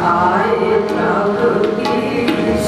आए प्रभु की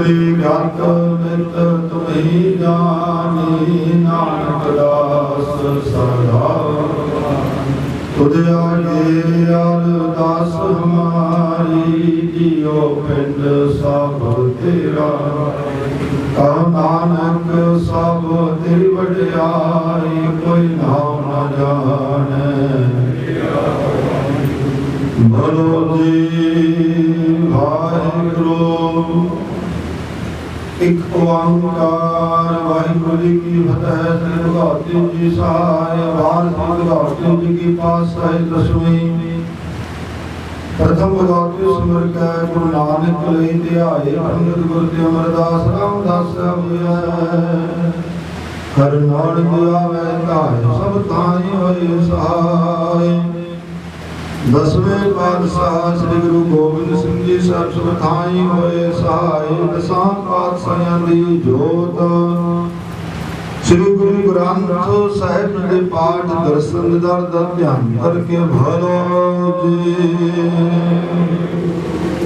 तुमरी ज्ञात मित तुम्ही जानी नानक दास सदा तुझ आगे अरदास हमारी जियो पिंड सब तेरा कहो नानक सब तेरी वड्याई कोई नाम न जाने भलो जी वाहिगुरु एक ओंकार वाहिगुरु जी की फतेह श्री भगवती जी सहाय वार श्री भगवती जी की पातशाही दसवीं प्रथम भगवती सिमर के गुरु नानक लई ध्याए पंडित गुरु ते अमरदास रामदास होया हर नानक आवे ताय सब ताई होए सहाय दसवें पातशाह श्री गुरु गोबिंद सिंह जी साहब सुबथाई होए सहाय दसां पातशाहां दी जोत श्री गुरु ग्रंथ साहिब दे पाठ दर्शन दर दा ध्यान करके भलो जी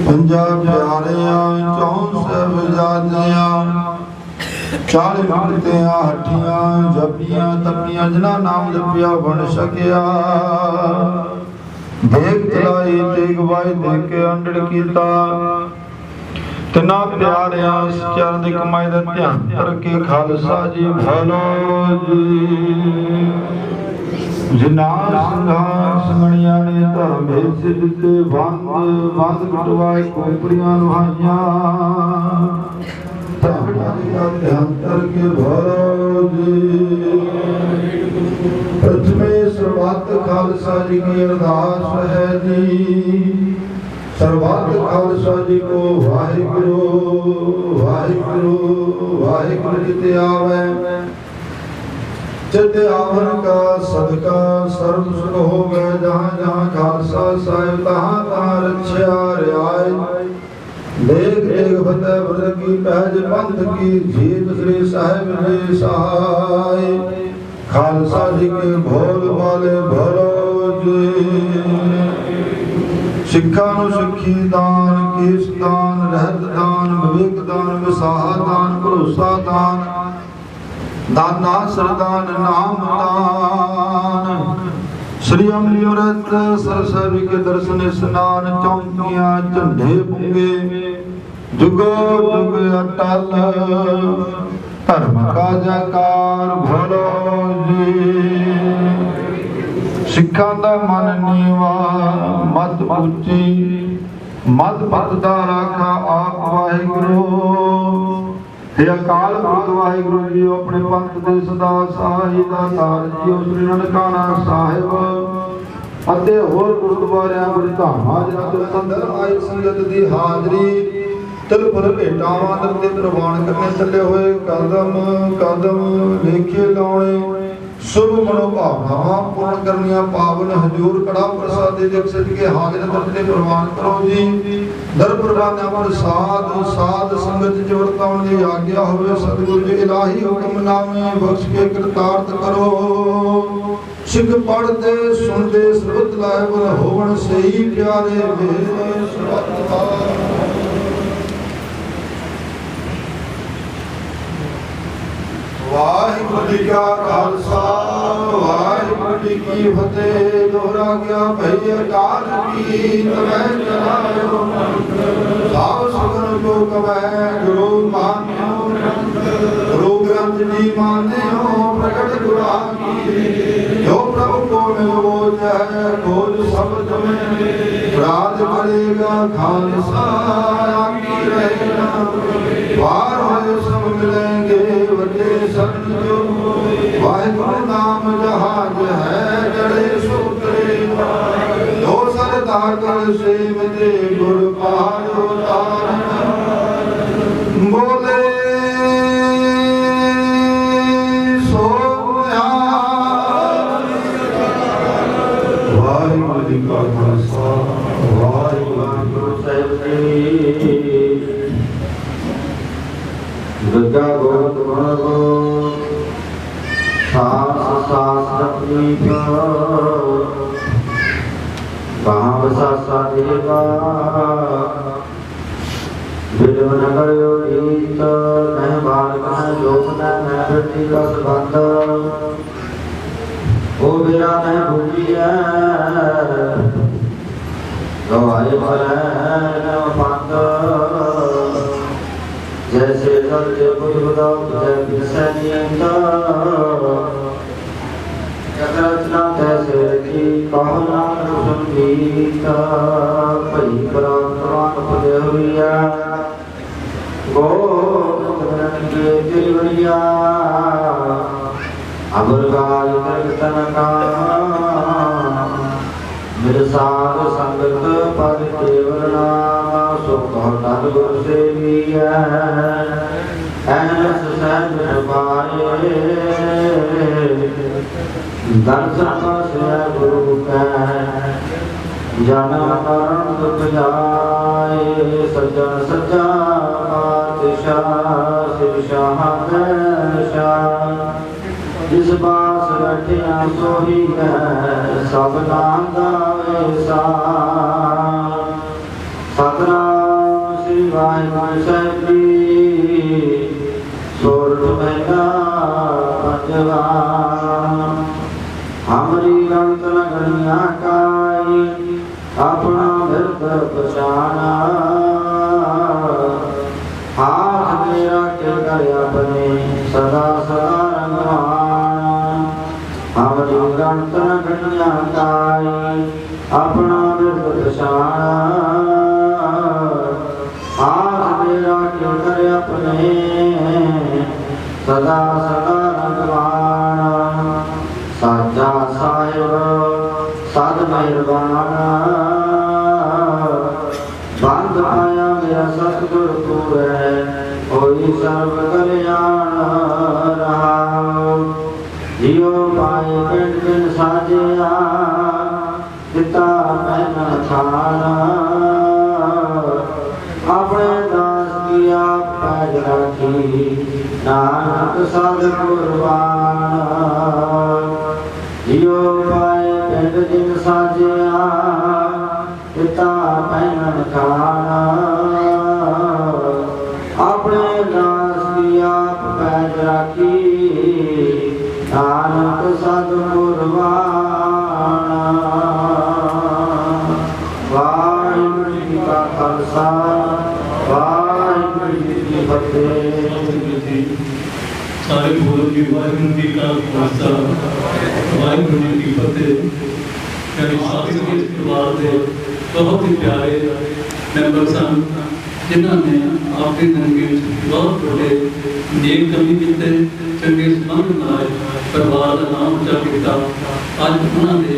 पंजाब प्यारियां चौं साहिबजादियां 40 मंगतियां हठियां जपियां तपियां जिन्हां नाम जपिया बन सकिया देख चलाई तेग बाई देख के अंडड़ कीता तिना प्यारियां चरण दी कमाई दा ध्यान करके खालसा जी भलो जी जिना संघार संगणियां ने धर्म भेद से दिते बंद कटवाए कोपड़ियां लुहाइयां ध्यान करके भलो जी प्रथमे सर्वत खालसा जी की अरदास है जी सर्वत खालसा जी को वाहिगुरु वाहिगुरु वाहिगुरु जिते आवे चित आवन का सदका सर्व सुख हो गए जहाँ जहाँ खालसा साहिब तहाँ तहाँ रक्षा रियायत देख देख फतेह व्रत की पहज पंथ की जीत श्री साहिब जी सहाय खालसा जी के भोल वाले भलो जी सिखा नु सिखी दान कीस दान रहत दान विवेक दान विसाहा दान भरोसा दान दाना सरदान नाम दान श्री अमृत सरस्वती के दर्शन स्नान चौकियां झंडे पुंगे जुगो जुग अटल धर्म का जयकार भलो जी सिखा दा मन नीवा मत ऊंची मत पत दा राखा आप वाहिगुरु हे अकाल पुरख वाहिगुरु जी अपने पंथ दे सदा सहाय दातार जी श्री ननकाना साहिब ਅਤੇ ਹੋਰ ਗੁਰਦੁਆਰਿਆਂ ਗੁਰਧਾਮਾਂ ਜਿਨ੍ਹਾਂ ਤੋਂ ਅੰਦਰ ਆਈ ਸੰਗਤ ਦੀ ਹਾਜ਼ਰੀ ਤਿਲਪੁਰ ਭੇਟਾਵਾਂ ਦੇ ਪ੍ਰਵਾਨ ਕਰਨੇ ਚੱਲੇ ਹੋਏ ਕਦਮ ਕਦਮ ਲੇਖੇ ਲਾਉਣੇ शुभ मनोभावनावां पूर्ण करनिया पावन हजूर कड़ा प्रसाद दे सज के हाजिर दर्शने प्रवान करो जी दर प्रवान अमर साध साध संगत जवरताउन दी आज्ञा होवे सतगुरु जी इलाही हुक्म नामे बख्श के कृतार्थ करो सिख पढ़ते सुनते सर्वत लायक होवन सही प्यारे मेरे सतपाल वाहिगुरु जी का खालसा वाहिगुरु जी की फतेह दोहरा गया भई अकाल की तवै चलायो साव सगन जो कवै गुरु मान्यो गुरु ग्रंथ जी मान्यो प्रकट गुरा की जो प्रभु को मिलो जय खोज शब्द में राज करेगा खालसा आकी रहेगा पार हो सब मिलेंगे वाहिगुरु नाम जहाज है जड़े सूत्रे दो सरदार कर से मिले गुरु पार बोले सो वाहिगुरु जी का खालसा वाहिगुरु साहिब जी दुर्गा गोविंद भगो सास सासनी कहाँ बसा सा देवा विडव न करियो गीत नह बालक न जोपन न वृत्ति कस बंध ओ बेरा नह भूलिया गवाए फल न पंथ जैसे सत्य बुद्ध बुदाओ जय विसनीत रचना तैसे रखी कहो नाम संगीत पई पराक्रम पदे हुआ गोविंद के तिरवरिया अबर गाल तन का मेरे साथ संगत पद केवल नाम सुख धन गुर सेविया ऐस सहज पाए दर्शन से गुरु का जन्म मरण दुख जाए सज्जन सच्चा पातशाह शिव शाह जिस बास बैठिया सोही है सब नाम गावे सा सतनाम श्री वाहिगुरु साहिब जी सोरठ महला पंजवा हमारी गणत न गणिया काई अपना भरत पछाना हाथ मेरा के कर अपने सदा सदा रंगवाना हमारी गणत न गणिया काई अपना भरत पछाना हाथ मेरा के कर अपने सदा सदा रंगवाना साजा साहिब साध मेहरबाना बंद आया मेरा सतगुर तू है होई सर्व कल्याण रहा जियो पाए पिंड पिंड साजिया पिता मैंने खाना अपने दास की आप पैज रखी नानक साध कुर्बान जियो पाए पिंड दिन साजिया पिता पैन खाना अपने दास की आप पैज रखी नानक साध कुर्बान वाहिगुरू जी का खालसा वाहिगुरू जी की फतेह। सारे बोलो जी वाहिगुरू जी का खालसा वाहिगुरू जी की फतेह। मेरे शास्त्री परिवार के बहुत ही प्यारे मैंबर सन जिन्होंने अपनी जिंदगी बहुत बड़े नेक कमी किए चंगे संबंध बनाए परिवार का नाम उच्चा किया। अज उन्होंने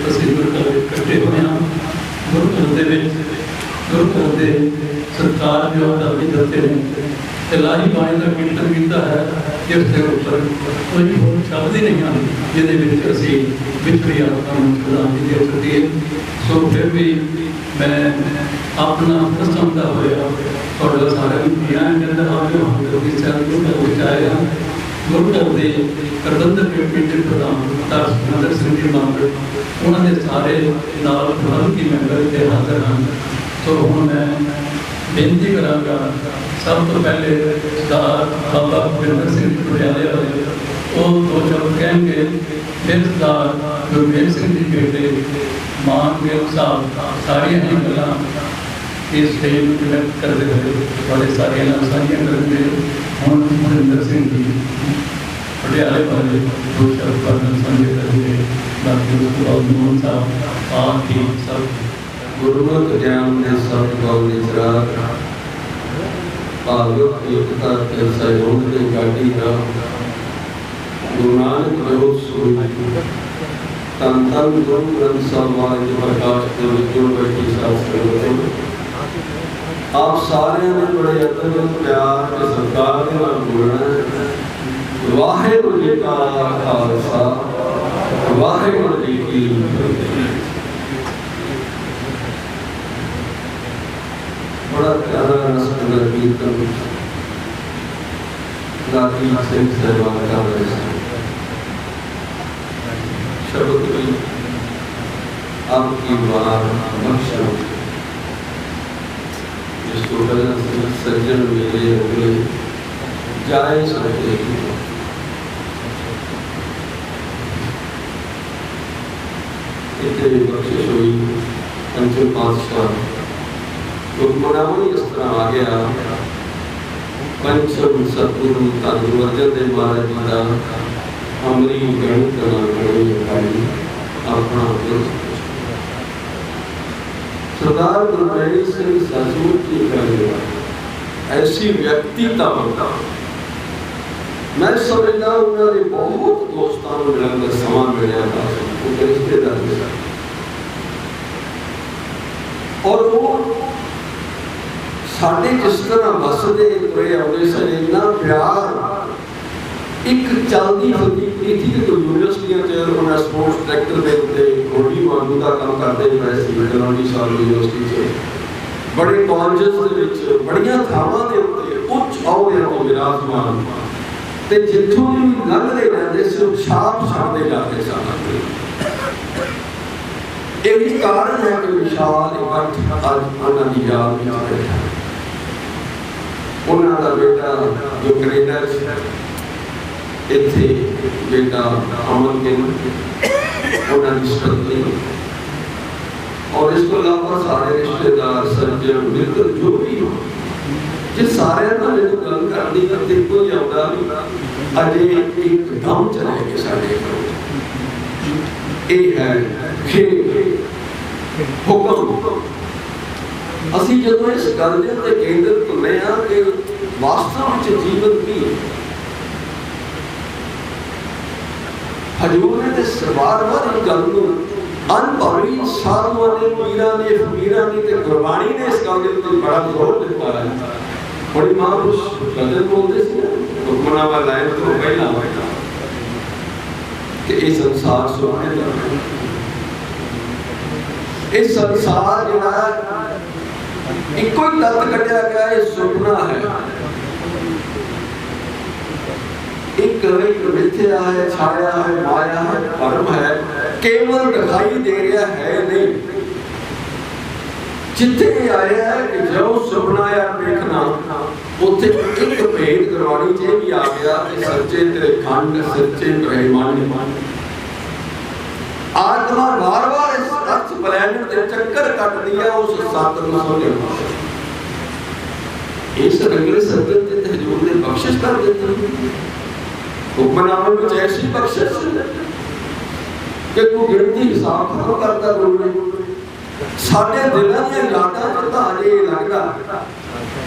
ਅਸੀਂ ਗੁਰੂ ਇਕੱਠੇ ਹੋਏ ਹਾਂ ਗੁਰੂ ਘਰ ਦੇ ਵਿੱਚ ਗੁਰੂ ਘਰ ਦੇ ਸਰਕਾਰ ਜੋ ਧਰਮੀ ਦਿੱਤੇ ਨੇ ਤੇ ਲਾਹੀ ਬਾਣੀ ਦਾ ਕੀਰਤਨ ਕੀਤਾ ਹੈ ਜਿਸ ਦੇ ਉੱਪਰ ਕੋਈ ਹੋਰ ਸ਼ਬਦ ਹੀ ਨਹੀਂ ਹਨ ਜਿਹਦੇ ਵਿੱਚ ਅਸੀਂ ਵਿਚਰੀ ਆਤਮਾ ਨੂੰ ਖੁਦਾਵੰਦੀ ਦੀ ਕਰੀਏ। ਸੋ ਫਿਰ ਵੀ ਮੈਂ ਆਪਣਾ ਪਸੰਦਾ ਹੋਇਆ ਤੁਹਾਡੇ ਸਾਰਿਆਂ ਨੂੰ ਪਿਆਰ ਨਾਲ ਆਜੋ ਹਮ ਦੀ ਸਹਿਤ ਨੂੰ ਪਹੁੰਚਾਇਆ। ਗੁਰੂ ਘਰ ਦੇ ਪ੍ਰਬੰਧਕ ਕਮੇਟੀ ਪ੍ਰਧਾਨ ਦਰਸ਼ਨ ਸਿੰਘ ਜੀ ਮਾਨ ਉਹਨਾਂ ਦੇ ਸਾਰੇ ਨਾਲ ਪ੍ਰਬੰਧਕੀ ਮੈਂਬਰ ਤੇ ਹਾਜ਼ਰ ਹਨ। ਸੋ ਹੁਣ ਮੈਂ ਬੇਨਤੀ ਕਰਾਂਗਾ ਸਭ ਤੋਂ ਪਹਿਲੇ ਸਰਦਾਰ ਬਾਬਾ ਗੁਰਵਿੰਦਰ ਸਿੰਘ ਪਟਿਆਲੇ ਵਾਲੇ ਉਹ ਦੋ ਸ਼ਬਦ ਕਹਿਣਗੇ। ਫਿਰ ਸਰਦਾਰ ਗੁਰਮੇਲ ਸਿੰਘ ਜੀ ਬੇਟੇ ਮਾਨਵੇਲ ਸਾਹਿਬ ਸਾਰੀਆਂ ਹੀ ਗੱਲਾਂ ਇਸ ਸਟੇਜ ਨੂੰ ਕਨੈਕਟ ਕਰਦੇ ਹੋਏ ਤੁਹਾਡੇ ਸਾਰਿਆਂ ਨਾਲ ਸਾਂਝੀਆਂ ਕਰਦੇ। ਹੁਣ ਗੁਰਵਿੰਦਰ ਸਿੰਘ ਜੀ ਪਟਿਆਲੇ ਵਾਲੇ ਦੋ ਸ਼ਬਦ ਕਰਨ ਸਾਂਝੇ ਕਰਦੇ। ਬਾਕੀ ਉਸ ਤੋਂ ਬਾਅਦ ਮੋਹਨ ਸਾਹਿਬ ਆਪ ਹੀ ਸਭ ਗੁਰਮਤਿ ਗਿਆਨ ਦੇ ਸਭ ਗਉ ਨਿਚਰਾ ਭਾਗਵਤ ਏਕਤਾ ਤੇ ਸਹਿਯੋਗ ਦੇ ਗਾਡੀ ਦਾ ਗੁਰੂ ਨਾਨਕ ਦੇਵ ਸੂਈ ਤਨ ਤਨ ਗੁਰੂ ਗ੍ਰੰਥ ਸਾਹਿਬ ਵਾਲੇ ਦੇ ਪ੍ਰਕਾਸ਼ ਦੇ ਵਿੱਚੋਂ ਬੈਠੀ ਸਾਧ ਸੰਗਤ ਆਪ ਸਾਰਿਆਂ ਨੇ ਬੜੇ ਯਤਨ ਪਿਆਰ ਤੇ ਸਤਿਕਾਰ ਦੇ ਨਾਲ ਬੋਲਣਾ ਹੈ। ਵਾਹਿਗੁਰੂ ਜੀ ਕਾ ਖਾਲਸਾ ਵਾਹਿਗੁਰੂ ਜੀ ਕੀ ਫਤਿਹ। बड़ा प्यारा रसगुल्ला कीर्तन राती सिंह सहवान का शब्द में आपकी बात बख्शो जिस छोटा जिहा सज्जन मेरे अगले जाए सकते इतने बख्शिश हुई अंतिम पातशाह हुक्मनामा इस तरह आ गया पंचम सतगुरु धन गुरु अर्जन देव महाराज जी का अमरी गणित अपना सरदार गुरबैनी सिंह सचमुच की गल ऐसी व्यक्तिता मैं समझदा उन्होंने बहुत दोस्तों को मिलने का समा मिला था रिश्तेदार और वो साढ़े जिस तरह बसते तुरे आते सन इन्ना प्यार एक चलती फिरती थी तो यूनिवर्सिटियां स्पोर्ट्स डायरैक्टर के उत्ते घोड़ी मांगू का काम करते हुए कलौनी साल यूनिवर्सिटी से बड़े कॉलेजेस बड़िया थावां के उत्ते उच्च अहुदे तो विराजमान ते जिथों भी लंघदे रहंदे सी छाप छाड़ते जाते सन यही कारण है कि विशाल इकट्ठ अज उन्हां दी याद विच बैठा उन्हां दा बेटा जो कनेडा इत्थे बेटा अमन गिल उन्हां दी पत्नी और इस तो अलावा सारे रिश्तेदार सज्जन मित्र जो भी हो जे सारे नाल गल करनी ते कोई आउंदा अजे एकदम चले गए साडे ये है हुक्म असी जो इस गल के उत्ते केंद्रित होने कि वास्तव में जीवन की हजूर ने तो बार बार इस गल को अनभवी साधुओं ने पीरां ने फकीरां ने ते गुरबाणी ने इस गल के उत्ते बड़ा जोर दिता है बड़ी महापुरुष गजल बोलते हुक्मनामा लाइन तो पहला कि ये संसार सुने इस संसार जिहड़ा इको ही तत्त कटिया गया है सुपना है एक मिथ्या है छाया है माया है भरम है केवल दिखाई दे रहा है नहीं जिथे आया है कि जो सुपना या देखना उथे एक भेद गुरबाणी च भी आ गया कि सच्चे तेरे खंड सच्चे ब्रह्मांड आत्मा बार बार इस अर्थ प्लैनेट के चक्कर कट दिया उस सतगुरु सोने इस रंगले सत्य ते हजूर ने बख्शिश कर देते हुक्मनामे में ऐसी बख्शिश कि तू गिनती हिसाब खत्म करता गुरु ने साडे दिलों दी यादां च तां अजे लगदा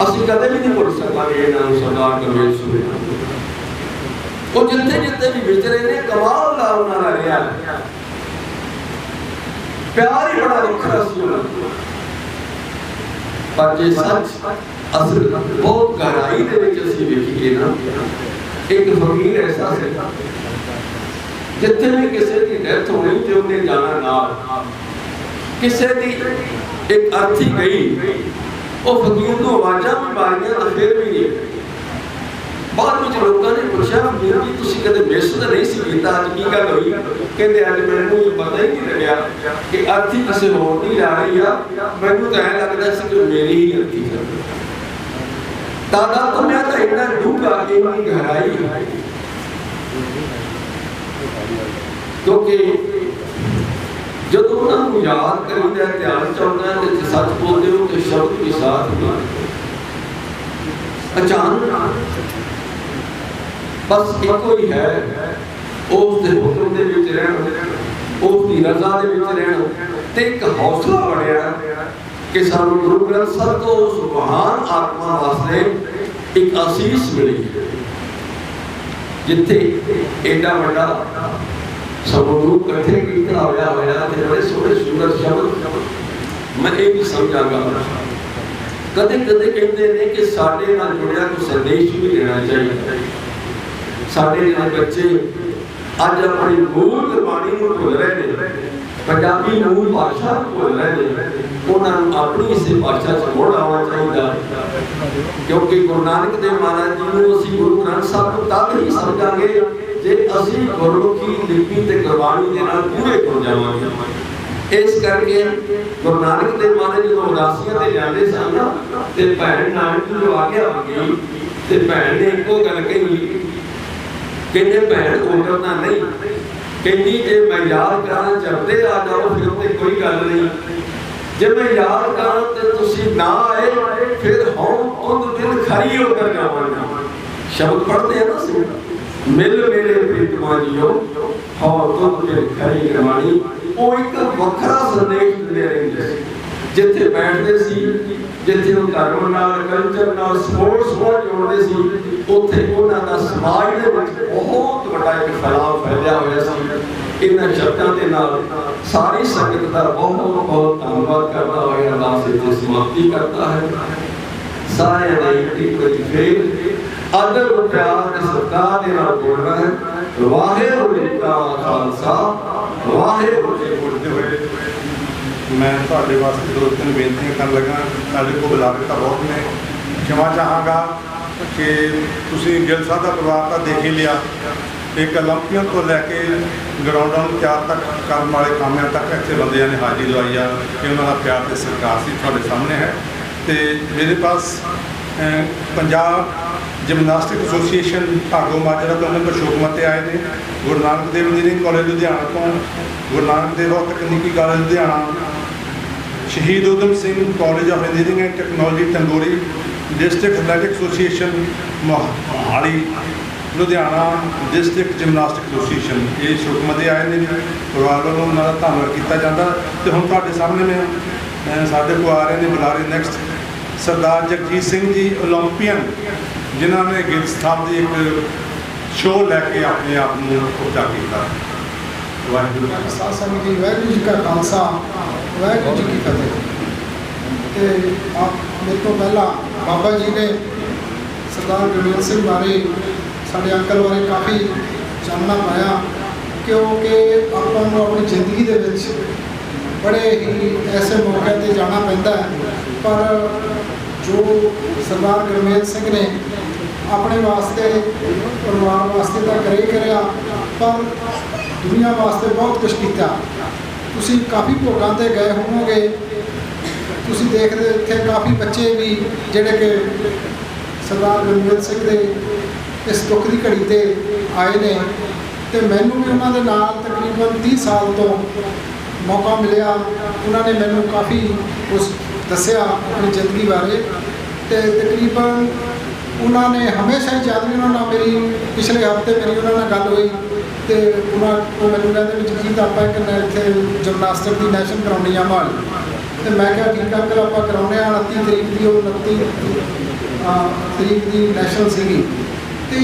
ਅਸੀਂ ਕਦੇ ਵੀ ਨਹੀਂ ਭੁੱਲ ਸਕਾਂਗੇ ਇਹਨਾਂ ਨੂੰ ਸਰਦਾਰ ਗੁਰਮੇਲ ਸਿੰਘ ਉਹ ਜਿੱਥੇ ਜਿੱਥੇ ਵੀ ਵਿਚਰੇ ਨੇ ਕਮਾਲ ਦਾ ਉਹਨਾਂ ਦਾ ਰਿਹਾ ਪਿਆਰ ਹੀ ਬੜਾ ਵੱਖਰਾ ਸੀ ਉਹਨਾਂ ਦਾ ਪਰ ਜੇ ਸੱਚ ਅਸਲ ਬਹੁਤ ਗਹਿਰਾਈ ਦੇ ਵਿੱਚ ਅਸੀਂ ਵੇਖੀਏ ਨਾ ਇੱਕ ਫਕੀਰ ਐਸਾ ਸੀ ਜਿੱਥੇ ਵੀ ਕਿਸੇ ਦੀ ਡੈਥ ਹੋਣੀ ਤੇ ਉਹਨੇ ਜਾਣਾ ਨਾਲ ਕਿਸੇ ਦੀ ਇੱਕ ਅਰਥੀ ਗਈ ਉਹ ਫਕੀਰ ਨੂੰ ਆਵਾਜ਼ਾਂ ਵੀ ਮਾਰੀਆਂ ਤਾਂ ਫਿਰ ਵੀ ਨਹੀਂ ਬਾਅਦ ਵਿੱਚ ਲੋਕਾਂ ਨੇ ਪੁੱਛਿਆ ਵੀਰ ਜੀ ਤੁਸੀਂ ਕਦੇ ਮਿਸ ਤਾਂ ਨਹੀਂ ਸੀ ਕੀਤਾ ਅੱਜ ਕੀ ਗੱਲ ਹੋਈ ਕਹਿੰਦੇ ਅੱਜ ਮੈਨੂੰ ਇਹ ਪਤਾ ਹੀ ਨਹੀਂ ਲੱਗਿਆ ਕਿ ਅਰਥੀ ਕਿਸੇ ਹੋਰ ਦੀ ਜਾ ਰਹੀ ਆ ਮੈਨੂੰ ਤਾਂ ਐਂ ਲੱਗਦਾ ਸੀ ਕਿ ਮੇਰੀ ਹੀ ਅਰਥੀ ਹੈ ਤਾਂ ਮੈਂ ਤਾਂ ਇੰਨਾ ਡੂੰਘਾ ਇੰਨੀ ਗਹਿਰਾਈ ਕਿਉਂਕਿ जब उन्होंने याद करीदा ध्यान चाहता है तो सच बोलते हो कि शब्द भी साथ अचानक बस एक ही है उसके हुक्म के विच रहना उसकी रजा के विच रहना ते एक हौसला बढ़िया कि सानू गुरु ग्रंथ साहिब तो उस महान आत्मा वास्ते एक आसीस मिली जिथे एडा बड़ा सबूत कट्ठे किया होया ते बड़े सोहने सुंदर शब्द मैं ये भी समझागा कदे कदे कहते हैं कि साडे नाल जुड़िया कोई संदेश भी देना चाहिए साडे जिहड़े बच्चे अज अपनी मूल गुरबाणी नूं भुल रहे हैं पंजाबी मूल भाषा भुल रहे हैं उन्होंने अपनी इस भाषा च मुड़ आना चाहिए क्योंकि गुरु नानक देव महाराज जी नूं असीं गुरु ग्रंथ साहिब नूं तद ही समझांगे जे असीं गुरमुखी लिपि ते गुरबाणी दे नाल पूरे जुड़ जावांगे इस करके गुरु नानक देव महाराज जो उदासियां ते जाते सन ते भैन नानक जी जो आज्ञा हो गई ते भैन ने एको गल कही, कहते भैन उतरना नहीं, कहती जे मैं याद करा चलते आ जाओ फिर तो कोई गल नहीं, जब मैं याद करा तो तुसी ना आए फिर हम तुम दिन खरी होकर जावांगा। शब्द पढ़ते हैं ना, मिल मेरे प्रीतमा जियो हाँ तुम दिन खरी करवानी, वो एक वखरा संदेश दिंदे रहिंदे जिथे बैठते सी, जिथे वो धर्म नाल कल्चर नाल स्पोर्ट्स नाल जोड़ते सी, उत्थे उन्हां दा समाज दे विच बहुत बड़ा एक फैलाव फैलिया होया सी। इन्हां शब्दां दे नाल सारी संगत दा बहुत बहुत धन्नवाद करदा होया अरदास इत्थे समाप्ति करता है। सारे ने एक बार फिर अदब प्यार ते सत्कार दे नाल बोलना है, वाहिगुरू जी का खालसा वाहिगुरू जी की फतेह। मैं ਤੁਹਾਡੇ ਵਾਸਤੇ ਦੋ ਤਿੰਨ ਬੇਨਤੀਆਂ ਕਰਨ ਲੱਗਾ। ਸਾਡੇ ਕੋਲ ਬੁਲਾਰੇ ਤਾਂ ਬਹੁਤ ਨੇ, ਖਿਮਾ ਚਾਹਾਂਗਾ ਕਿ ਤੁਸੀਂ ਗਿੱਲ ਸਾਹਿਬ ਦਾ ਪਰਿਵਾਰ ਤਾਂ ਦੇਖ ਹੀ ਲਿਆ, ਇੱਕ ਓਲੰਪੀਅਨ ਤੋਂ ਲੈ ਕੇ ਗਰਾਊਂਡਾਂ ਨੂੰ ਤਿਆਰ ਤੱਕ ਕਰਨ ਵਾਲੇ ਕਾਮਿਆਂ ਤੱਕ ਇੱਥੇ ਬੰਦਿਆਂ ਨੇ ਹਾਜ਼ਰੀ ਲਵਾਈ ਆ ਕਿ ਉਹਨਾਂ ਦਾ ਪਿਆਰ ਤੇ ਸਤਿਕਾਰ ਸੀ ਤੁਹਾਡੇ ਸਾਹਮਣੇ ਹੈ। ਤੇ ਮੇਰੇ ਪਾਸ ਪੰਜਾਬ ਜਿਮਨਾਸਟਿਕ ਐਸੋਸੀਏਸ਼ਨ ਭਾਗੋ ਮਾਜਰਾ ਤੋਂ ਉਹਨਾਂ ਅਸ਼ੋਕ ਮਤੇ ਆਏ ਨੇ, ਗੁਰੂ ਨਾਨਕ ਦੇਵ ਇੰਜੀਨੀਅਰਿੰਗ ਕਾਲਜ ਲੁਧਿਆਣਾ ਤੋਂ ਗੁਰੂ ਨਾਨਕ ਦੇਵ ਤਕਨੀਕੀ college Ludhiana, Shaheed Udham Singh college of engineering and technology Tangori, district athletic association Mohali Ludhiana, district gymnastic association, ਇਹ ਅਸ਼ੋਕ ਮਤੇ ਆਏ ਨੇ। ਪਰਿਵਾਰ ਵੱਲੋਂ ਉਹਨਾਂ ਦਾ ਧੰਨਵਾਦ ਕੀਤਾ ਜਾਂਦਾ। ਅਤੇ ਹੁਣ ਤੁਹਾਡੇ ਸਾਹਮਣੇ ਨੇ ਸਾਡੇ ਕੋਲ ਆ ਰਹੇ ਨੇ ਬੁਲਾਰੇ ਨੈਕਸਟ ਸਰਦਾਰ ਜਗਜੀਤ ਸਿੰਘ ਜੀ ਓਲੰਪੀਅਨ, ਜਿਨ੍ਹਾਂ ਨੇ ਗਿੱਲ ਸਾਹਿਬ ਦੀ ਇੱਕ ਸ਼ੋਅ ਲੈ ਕੇ ਆਪਣੇ ਆਪ ਨੂੰ ਉੱਚਾ ਕੀਤਾ। ਵਾਹਿਗੁਰੂ ਸਾਧ ਸੰਗਤ ਜੀ, ਵਾਹਿਗੁਰੂ ਜੀ ਕਾ ਖਾਲਸਾ ਵਾਹਿਗੁਰੂ ਜੀ ਕੀ ਫਤਿਹ। ਤੇ ਮੇਰੇ ਤੋਂ ਪਹਿਲਾਂ ਬਾਬਾ ਜੀ ਨੇ ਸਰਦਾਰ ਗੁਰਮੇਲ ਸਿੰਘ ਬਾਰੇ, ਸਾਡੇ ਅੰਕਲ ਬਾਰੇ ਕਾਫੀ ਚਾਨਣਾ ਪਾਇਆ, ਕਿਉਂਕਿ ਆਪਾਂ ਨੂੰ ਆਪਣੀ ਜ਼ਿੰਦਗੀ ਦੇ ਵਿੱਚ ਬੜੇ ਹੀ ਐਸੇ ਮੌਕਿਆਂ 'ਤੇ ਜਾਣਾ ਪੈਂਦਾ ਹੈ, ਪਰ ਜੋ ਸਰਦਾਰ ਗੁਰਮੇਲ ਸਿੰਘ ਨੇ ਆਪਣੇ ਵਾਸਤੇ ਪਰਿਵਾਰ ਵਾਸਤੇ ਤਾਂ ਕਰਿਆ, ਪਰ ਦੁਨੀਆ ਵਾਸਤੇ ਬਹੁਤ ਕੁਛ ਕੀਤਾ। ਤੁਸੀਂ ਕਾਫੀ ਭੋਗਾਂ 'ਤੇ ਗਏ ਹੋਵੋਗੇ, ਤੁਸੀਂ ਦੇਖਦੇ ਇੱਥੇ ਕਾਫੀ ਬੱਚੇ ਵੀ ਜਿਹੜੇ ਕਿ ਸਰਦਾਰ ਗੁਰਮੇਲ ਸਿੰਘ ਦੇ ਇਸ ਦੁੱਖ ਦੀ ਘੜੀ 'ਤੇ ਆਏ ਨੇ, ਅਤੇ ਮੈਨੂੰ ਵੀ ਉਹਨਾਂ ਦੇ ਨਾਲ ਤਕਰੀਬਨ 30 ਸਾਲ ਤੋਂ ਮੌਕਾ ਮਿਲਿਆ। ਉਹਨਾਂ ਨੇ ਮੈਨੂੰ ਕਾਫੀ ਕੁਛ ਦੱਸਿਆ ਆਪਣੀ ਜ਼ਿੰਦਗੀ ਬਾਰੇ, ਅਤੇ ਤਕਰੀਬਨ ਉਹਨਾਂ ਨੇ ਹਮੇਸ਼ਾ ਹੀ ਜਦ ਵੀ ਉਹਨਾਂ ਨਾਲ ਮੇਰੀ ਪਿਛਲੇ ਹਫ਼ਤੇ ਮੇਰੀ ਉਹਨਾਂ ਨਾਲ ਗੱਲ ਹੋਈ ਅਤੇ ਉਹ ਮੈਨੂੰ ਕਹਿੰਦੇ ਵੀ ਜਗਜੀਤ ਆਪਾਂ ਇੱਕ ਇੱਥੇ ਜਿਮਨਾਸਟਿਕ ਦੀ ਨੈਸ਼ਨ ਕਰਾਉਣੀ ਆ ਮੋਹਾਲੀ, ਅਤੇ ਮੈਂ ਕਿਹਾ ਠੀਕ ਆ ਅੰਕਲ ਆਪਾਂ ਕਰਾਉਂਦੇ ਹਾਂ। 29 ਤਰੀਕ ਦੀ ਉਹ 29 ਤਰੀਕ ਦੀ ਨੈਸ਼ਨਲ ਸੀਗੀ। ਅਤੇ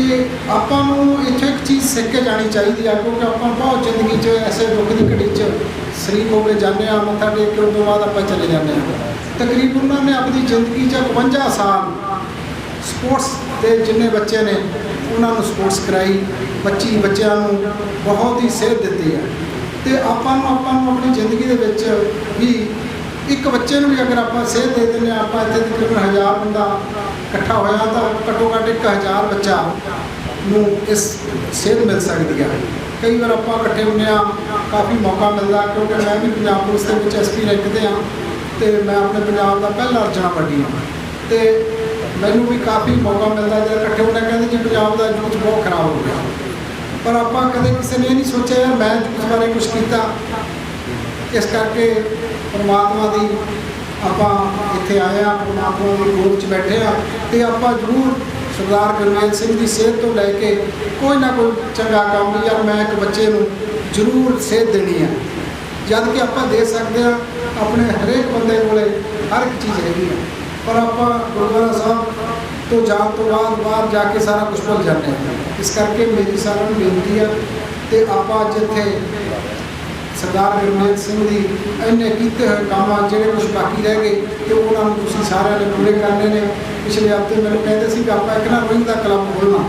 ਆਪਾਂ ਨੂੰ ਇੱਥੇ ਇੱਕ ਚੀਜ਼ ਸਿੱਖ ਕੇ ਜਾਣੀ ਚਾਹੀਦੀ ਆ, ਕਿਉਂਕਿ ਆਪਾਂ ਬਹੁਤ ਜ਼ਿੰਦਗੀ 'ਚ ਐਸੇ ਦੁੱਖ ਦੀ ਘੜੀ 'ਚ ਸ਼ਰੀਕ ਹੋ ਕੇ ਜਾਂਦੇ ਹਾਂ, ਮੱਥਾ ਟੇਕ ਕੇ ਉਸ ਤੋਂ ਬਾਅਦ ਆਪਾਂ ਚਲੇ ਜਾਂਦੇ ਹਾਂ। ਤਕਰੀਬਨ ਉਹਨਾਂ ਨੇ ਆਪਣੀ ਜ਼ਿੰਦਗੀ 'ਚ 52 ਸਾਲ ਸਪੋਰਟਸ ਦੇ ਜਿੰਨੇ ਬੱਚੇ ਨੇ ਉਹਨਾਂ ਨੂੰ ਸਪੋਰਟਸ ਕਰਾਈ, ਬੱਚਿਆਂ ਨੂੰ ਬਹੁਤ ਹੀ ਸੇਧ ਦਿੱਤੀ ਹੈ। ਅਤੇ ਆਪਾਂ ਨੂੰ ਆਪਣੀ ਜ਼ਿੰਦਗੀ ਦੇ ਵਿੱਚ ਵੀ ਇੱਕ ਬੱਚੇ ਨੂੰ ਵੀ ਅਗਰ ਆਪਾਂ ਸੇਧ ਦੇ ਦਿੰਦੇ ਹਾਂ, ਆਪਾਂ ਇੱਥੇ ਤਕਰੀਬਨ 1000 ਬੰਦਾ ਇਕੱਠਾ ਹੋਇਆ ਤਾਂ ਘੱਟੋ ਘੱਟ 1000 ਬੱਚਾ ਨੂੰ ਇਸ ਸੇਧ ਮਿਲ ਸਕਦੀ ਹੈ। ਕਈ ਵਾਰ ਆਪਾਂ ਇਕੱਠੇ ਹੁੰਦੇ ਹਾਂ, ਕਾਫੀ ਮੌਕਾ ਮਿਲਦਾ, ਕਿਉਂਕਿ ਮੈਂ ਵੀ ਪੰਜਾਬ ਪੁਲਿਸ ਦੇ ਵਿੱਚ SP ਰੈਂਕ 'ਤੇ ਹਾਂ, ਅਤੇ ਮੈਂ ਆਪਣੇ ਪੰਜਾਬ ਦਾ ਪਹਿਲਾ ਅਰਜਣਾ ਵੱਡੀ ਹਾਂ, ਅਤੇ ਮੈਨੂੰ ਵੀ ਕਾਫੀ ਮੌਕਾ ਮਿਲਦਾ ਜਦ ਇਕੱਠੇ ਹੁੰਦੇ। ਕਹਿੰਦੇ ਜੀ ਪੰਜਾਬ ਦਾ ਯੂਥ ਬਹੁਤ ਖਰਾਬ ਹੋ ਗਿਆ, ਪਰ ਆਪਾਂ ਕਦੇ ਕਿਸੇ ਨੇ ਇਹ ਨਹੀਂ ਸੋਚਿਆ ਯਾਰ ਮੈਂ ਯੂਥ ਬਾਰੇ ਕੁਛ ਕੀਤਾ। ਇਸ ਕਰਕੇ ਪਰਮਾਤਮਾ ਦੀ ਆਪਾਂ ਇੱਥੇ ਆਏ ਹਾਂ, ਪਰਮਾਤਮਾ ਦੀ ਗੋਦ 'ਚ ਬੈਠੇ ਹਾਂ, ਅਤੇ ਆਪਾਂ ਜ਼ਰੂਰ ਸਰਦਾਰ ਗੁਰਮੇਲ ਸਿੰਘ ਦੀ ਸੇਧ ਤੋਂ ਲੈ ਕੇ ਕੋਈ ਨਾ ਕੋਈ ਚੰਗਾ ਕੰਮ ਯਾਰ ਮੈਂ ਇੱਕ ਬੱਚੇ ਨੂੰ ਜ਼ਰੂਰ ਸੇਧ ਦੇਣੀ ਹੈ। ਜਦ ਕਿ ਆਪਾਂ ਦੇ ਸਕਦੇ ਹਾਂ, ਆਪਣੇ ਹਰੇਕ ਬੰਦੇ ਕੋਲੇ ਹਰ ਇੱਕ ਚੀਜ਼ ਹੈਗੀ ਹੈ, ਪਰ ਆਪਾਂ ਗੁਰਦੁਆਰਾ ਸਾਹਿਬ ਤੋਂ ਜਾਣ ਤੋਂ ਬਾਹਰ ਜਾ ਕੇ ਸਾਰਾ ਕੁਛ ਭੁੱਲ ਜਾਂਦੇ ਹਾਂ। ਇਸ ਕਰਕੇ ਮੇਰੀ ਸਾਰਿਆਂ ਨੂੰ ਬੇਨਤੀ ਹੈ, ਅਤੇ ਆਪਾਂ ਅੱਜ ਇੱਥੇ ਸਰਦਾਰ ਗੁਰਮੇਲ ਸਿੰਘ ਦੀ ਇੰਨੇ ਕੀਤੇ ਹੋਏ ਕੰਮ ਆ, ਜਿਹੜੇ ਕੁਛ ਬਾਕੀ ਰਹਿ ਗਏ ਅਤੇ ਉਹਨਾਂ ਨੂੰ ਤੁਸੀਂ ਸਾਰਿਆਂ ਨੇ ਪੂਰੇ ਕਰਨੇ ਨੇ। ਪਿਛਲੇ ਹਫ਼ਤੇ ਮੈਨੂੰ ਕਹਿੰਦੇ ਸੀ ਕਿ ਆਪਾਂ ਇੱਕ ਨਾ ਰੋਇੰਗ ਦਾ ਕਲੱਬ ਖੋਲ੍ਹਣਾ,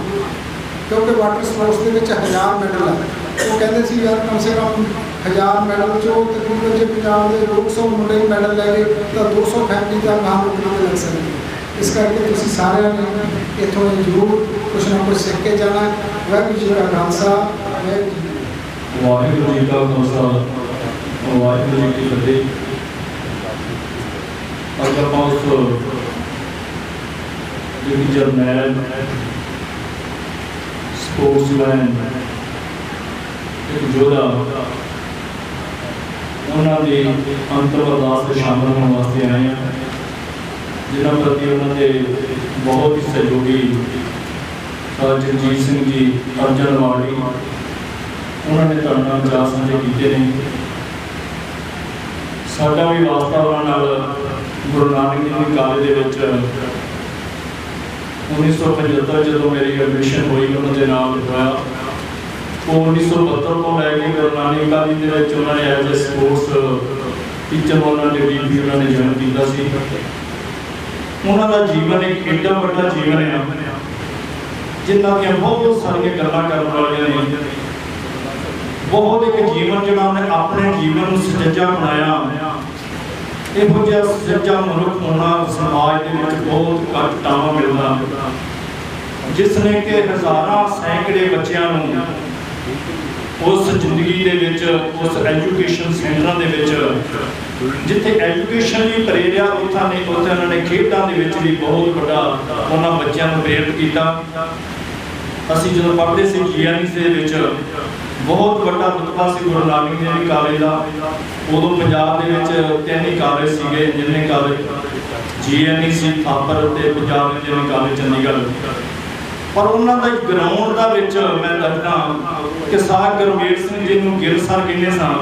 ਕਿਉਂਕਿ ਵਾਟਰ ਸਪੋਰਟਸ ਦੇ ਵਿੱਚ 1000 ਮੈਡਲ ਹੈ। ਉਹ ਕਹਿੰਦੇ ਸੀ ਯਾਰ ਕਮ ਸੇ ਕਮ 1000 ਮੈਡਲ 'ਚੋਂ ਤਕਰੀਬਨ ਜੇ ਪੰਜਾਬ ਦੇ 200 ਮੁੰਡੇ ਹੀ ਮੈਡਲ ਲੈ ਗਏ ਤਾਂ 200 ਫੈਮਿਲੀ ਦਾ ਨਾਮ ਨੌਕਰੀ ਲੱਗ ਸਕਦੀ। ਇਸ ਕਰਕੇ ਤੁਸੀਂ ਸਾਰਿਆਂ ਨੇ ਇੱਥੋਂ ਜ਼ਰੂਰ ਕੁਛ ਨਾ ਕੁਛ ਸਿੱਖ ਕੇ ਜਾਣਾ। ਵਾਹਿਗੁਰੂ ਜੀ ਕਾ ਖਾਲਸਾ ਵਾਹਿਗੁਰੂ ਜੀ ਵਾਹਿਗੁਰੂ ਜੀ ਕਾ ਖਾਲਸਾ ਵਾਹਿਗੁਰੂ ਜੀ ਕੀ ਫਤਿਹ। ਅੱਜ ਆਪਾਂ ਉਸ ਜਿਹੜੀ ਜਰਨੈਲ ਸਪੋਰਟਸਮੈਨ ਇੱਕ ਯੋਧਾ ਉਹਨਾਂ ਦੀ ਅੰਤਿਮ ਅਰਦਾਸ ਵਿੱਚ ਸ਼ਾਮਲ ਹੋਣ ਵਾਸਤੇ ਆਏ ਹਾਂ, ਜਿਨ੍ਹਾਂ ਪ੍ਰਤੀ ਉਹਨਾਂ ਦੇ ਬਹੁਤ ਹੀ ਸਹਿਯੋਗੀ ਜਗਜੀਤ ਸਿੰਘ ਜੀ ਅਰਜਨ ਵਾਲੀ ਉਹਨਾਂ ਨੇ ਤੁਹਾਡੇ ਨਾਲ ਵਿਚਾਰ ਸਾਂਝੇ ਕੀਤੇ ਨੇ। ਸਾਡਾ ਵੀ ਵਾਸਤਾ ਉਹਨਾਂ ਨਾਲ ਗੁਰੂ ਨਾਨਕ ਦੇਵ ਕਾਲਜ ਦੇ ਵਿੱਚ 1975 ਜਦੋਂ ਮੇਰੀ ਐਡਮਿਸ਼ਨ ਹੋਈ ਉਹਨਾਂ ਦੇ ਨਾਲ ਹੋਇਆ। ਉਹ 1972 ਤੋਂ ਲੈ ਕੇ ਗੁਰੂ ਨਾਨਕ ਕਾਲਜ ਦੇ ਵਿੱਚ ਉਹਨਾਂ ਨੇ ਐਜ਼ ਏ ਸਪੋਰਟਸ ਟੀਚਰ ਉਹਨਾਂ ਦੇ ਵੀ ਉਹਨਾਂ ਨੇ ਜੁਆਇਨ ਕੀਤਾ ਸੀ। ਉਹਨਾਂ ਦਾ ਜੀਵਨ ਇੱਕ ਏਡਾ ਵੱਡਾ ਜੀਵਨ ਹੈ ਜਿਨ੍ਹਾਂ ਦੀਆਂ ਬਹੁਤ ਸਾਰੀਆਂ ਗੱਲਾਂ ਕਰਨ ਵਾਲੀਆਂ ਨੇ। ਬਹੁਤ ਇੱਕ ਜੀਵਨ ਜਿਹੜਾ ਉਹਨੇ ਆਪਣੇ ਜੀਵਨ ਨੂੰ ਸੁਚੱਜਾ ਬਣਾਇਆ। ਇਹੋ ਜਿਹਾ ਸੁਚੱਜਾ ਮਨੁੱਖ ਹੋਣਾ ਸਮਾਜ ਦੇ ਵਿੱਚ ਬਹੁਤ ਘੱਟ ਟਾਵਾਂ ਮਿਲਦਾ, ਜਿਸ ਨੇ ਕਿ ਹਜ਼ਾਰਾਂ ਸੈਂਕੜੇ ਬੱਚਿਆਂ ਨੂੰ ਉਸ ਜ਼ਿੰਦਗੀ ਦੇ ਵਿੱਚ ਉਸ ਐਜੂਕੇਸ਼ਨ ਸੈਂਟਰਾਂ ਦੇ ਵਿੱਚ ਜਿੱਥੇ ਐਜੂਕੇਸ਼ਨ ਵੀ ਪ੍ਰੇਰਿਆ ਉੱਥੇ ਉਹਨਾਂ ਨੇ ਖੇਡਾਂ ਦੇ ਵਿੱਚ ਵੀ ਬਹੁਤ ਵੱਡਾ ਉਹਨਾਂ ਬੱਚਿਆਂ ਨੂੰ ਪ੍ਰੇਰਿਤ ਕੀਤਾ। ਅਸੀਂ ਜਦੋਂ ਪੜ੍ਹਦੇ ਸੀ GNC ਦੇ ਵਿੱਚ ਬਹੁਤ ਵੱਡਾ ਰੁਤਬਾ ਸੀ ਗੁਰੂ ਨਾਨਕ ਦੇਵ ਕਾਲਜ ਦਾ। ਉਦੋਂ ਪੰਜਾਬ ਦੇ ਵਿੱਚ 3 ਹੀ ਕਾਲਜ ਸੀਗੇ, ਜਿੰਨੇ ਕਾਲਜ GNC ਥਾਪਰ ਤੇ ਪੰਜਾਬ ਇੰਜੀਨੀਅਰਿੰਗ ਕਾਲਜ ਚੰਡੀਗੜ੍ਹ। ਪਰ ਉਹਨਾਂ ਦਾ ਗਰਾਊਂਡ ਦਾ ਵਿੱਚ ਮੈਂ ਦੱਸਦਾ ਕਿ ਸਾਹ ਗੁਰਮੇਲ ਸਿੰਘ ਜੀ ਨੂੰ ਗਿੱਲ ਸਰ ਕਹਿੰਦੇ ਸਨ,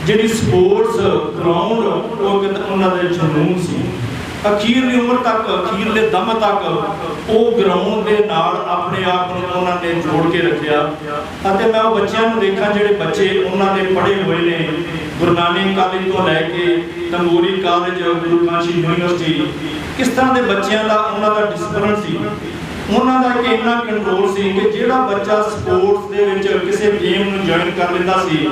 ਜਿਹੜੀ ਸਪੋਰਟਸ ਗਰਾਊਂਡ ਉਹ ਉਹਨਾਂ ਦਾ ਜਨੂਨ ਸੀ। ਅਖੀਰਲੀ ਉਮਰ ਤੱਕ, ਅਖੀਰਲੇ ਦਮ ਤੱਕ ਉਹ ਗਰਾਊਂਡ ਦੇ ਨਾਲ ਆਪਣੇ ਆਪ ਨੂੰ ਉਹਨਾਂ ਨੇ ਜੋੜ ਕੇ ਰੱਖਿਆ। ਅਤੇ ਮੈਂ ਉਹ ਬੱਚਿਆਂ ਨੂੰ ਦੇਖਾਂ ਜਿਹੜੇ ਬੱਚੇ ਉਹਨਾਂ ਦੇ ਪੜ੍ਹੇ ਹੋਏ ਨੇ, ਗੁਰੂ ਨਾਨਕ ਕਾਲਜ ਤੋਂ ਲੈ ਕੇ ਤੰਬੂਰੀ ਕਾਲਜ, ਗੁਰੂ ਕਾਸ਼ੀ ਯੂਨੀਵਰਸਿਟੀ, ਕਿਸ ਤਰ੍ਹਾਂ ਦੇ ਬੱਚਿਆਂ ਦਾ ਉਹਨਾਂ ਦਾ ਡਿਸਪਲਿਨ ਸੀ। ਉਹਨਾਂ ਦਾ ਇੱਕ ਇੰਨਾ ਕੰਟਰੋਲ ਸੀ ਕਿ ਜਿਹੜਾ ਬੱਚਾ ਸਪੋਰਟਸ ਦੇ ਵਿੱਚ ਕਿਸੇ ਗੇਮ ਨੂੰ ਜੁਆਇਨ ਕਰ ਲੈਂਦਾ ਸੀ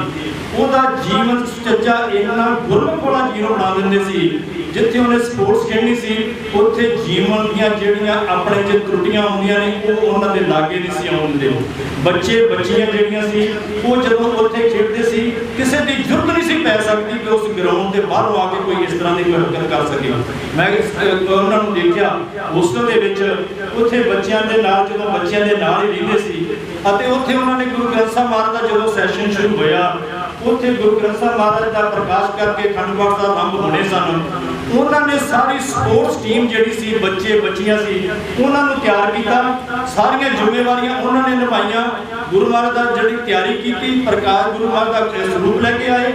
ਉਹਦਾ ਜੀਵਨ ਸੁਚੱਜਾ ਇੰਨਾ ਗੁਰਮੁਖ ਵਾਲਾ ਜੀਵਨ ਬਣਾ ਦਿੰਦੇ ਸੀ। ਜਿੱਥੇ ਉਹਨੇ ਸਪੋਰਟਸ ਖੇਡਣੀ ਸੀ ਉੱਥੇ ਜੀਵਨ ਦੀਆਂ ਜਿਹੜੀਆਂ ਆਪਣੇ 'ਚ ਤਰੁੱਟੀਆਂ ਹੁੰਦੀਆਂ ਨੇ ਉਹ ਉਹਨਾਂ ਦੇ ਲਾਗੇ ਨਹੀਂ ਸੀ ਆਉਣ ਦਿੰਦੇ। ਬੱਚੇ ਬੱਚੀਆਂ ਜਿਹੜੀਆਂ ਸੀ ਉਹ ਜਦੋਂ ਉੱਥੇ ਖੇਡਦੇ ਸੀ ਕਿਸੇ ਦੀ ਜ਼ਰੂਰਤ ਨਹੀਂ ਸੀ ਪੈ ਸਕਦੀ ਕਿ ਉਸ ਗਰਾਊਂਡ ਦੇ ਬਾਹਰੋਂ ਆ ਕੇ ਕੋਈ ਇਸ ਤਰ੍ਹਾਂ ਦੀ ਕੋਈ ਹਰਕਤ ਕਰ ਸਕੇ। ਮੈਂ ਉਹਨਾਂ ਨੂੰ ਦੇਖਿਆ ਹੋਸਟਲ ਦੇ ਵਿੱਚ, ਉੱਥੇ ਬੱਚਿਆਂ ਦੇ ਨਾਲ ਜਦੋਂ ਬੱਚਿਆਂ ਦੇ ਨਾਲ ਹੀ ਰਹਿੰਦੇ ਸੀ ਅਤੇ ਉੱਥੇ ਉਹਨਾਂ ਨੇ ਗੁਰੂ ਗ੍ਰੰਥ ਸਾਹਿਬ ਮਹਾਰਾਜ ਦਾ ਜਦੋਂ ਸੈਸ਼ਨ ਸ਼ੁਰੂ ਹੋਇਆ ਉੱਥੇ ਗੁਰੂ ਗ੍ਰੰਥ ਸਾਹਿਬ ਮਹਾਰਾਜ ਦਾ ਪ੍ਰਕਾਸ਼ ਕਰਕੇ ਅਖੰਡ ਪਾਠ ਦਾ ਆਰੰਭ ਹੋਣੇ ਸਨ। ਉਹਨਾਂ ਨੇ ਸਾਰੀ ਸਪੋਰਟਸ ਟੀਮ ਜਿਹੜੀ ਸੀ, ਬੱਚੇ ਬੱਚੀਆਂ ਸੀ, ਉਹਨਾਂ ਨੂੰ ਤਿਆਰ ਕੀਤਾ। ਸਾਰੀਆਂ ਜ਼ਿੰਮੇਵਾਰੀਆਂ ਉਹਨਾਂ ਨੇ ਨਿਭਾਈਆਂ। ਗੁਰੂ ਮਹਾਰਾਜ ਦਾ ਜਿਹੜੀ ਤਿਆਰੀ ਕੀਤੀ, ਪ੍ਰਕਾਸ਼ ਗੁਰੂ ਮਹਾਰਾਜ ਦਾ ਸਰੂਪ ਲੈ ਕੇ ਆਏ।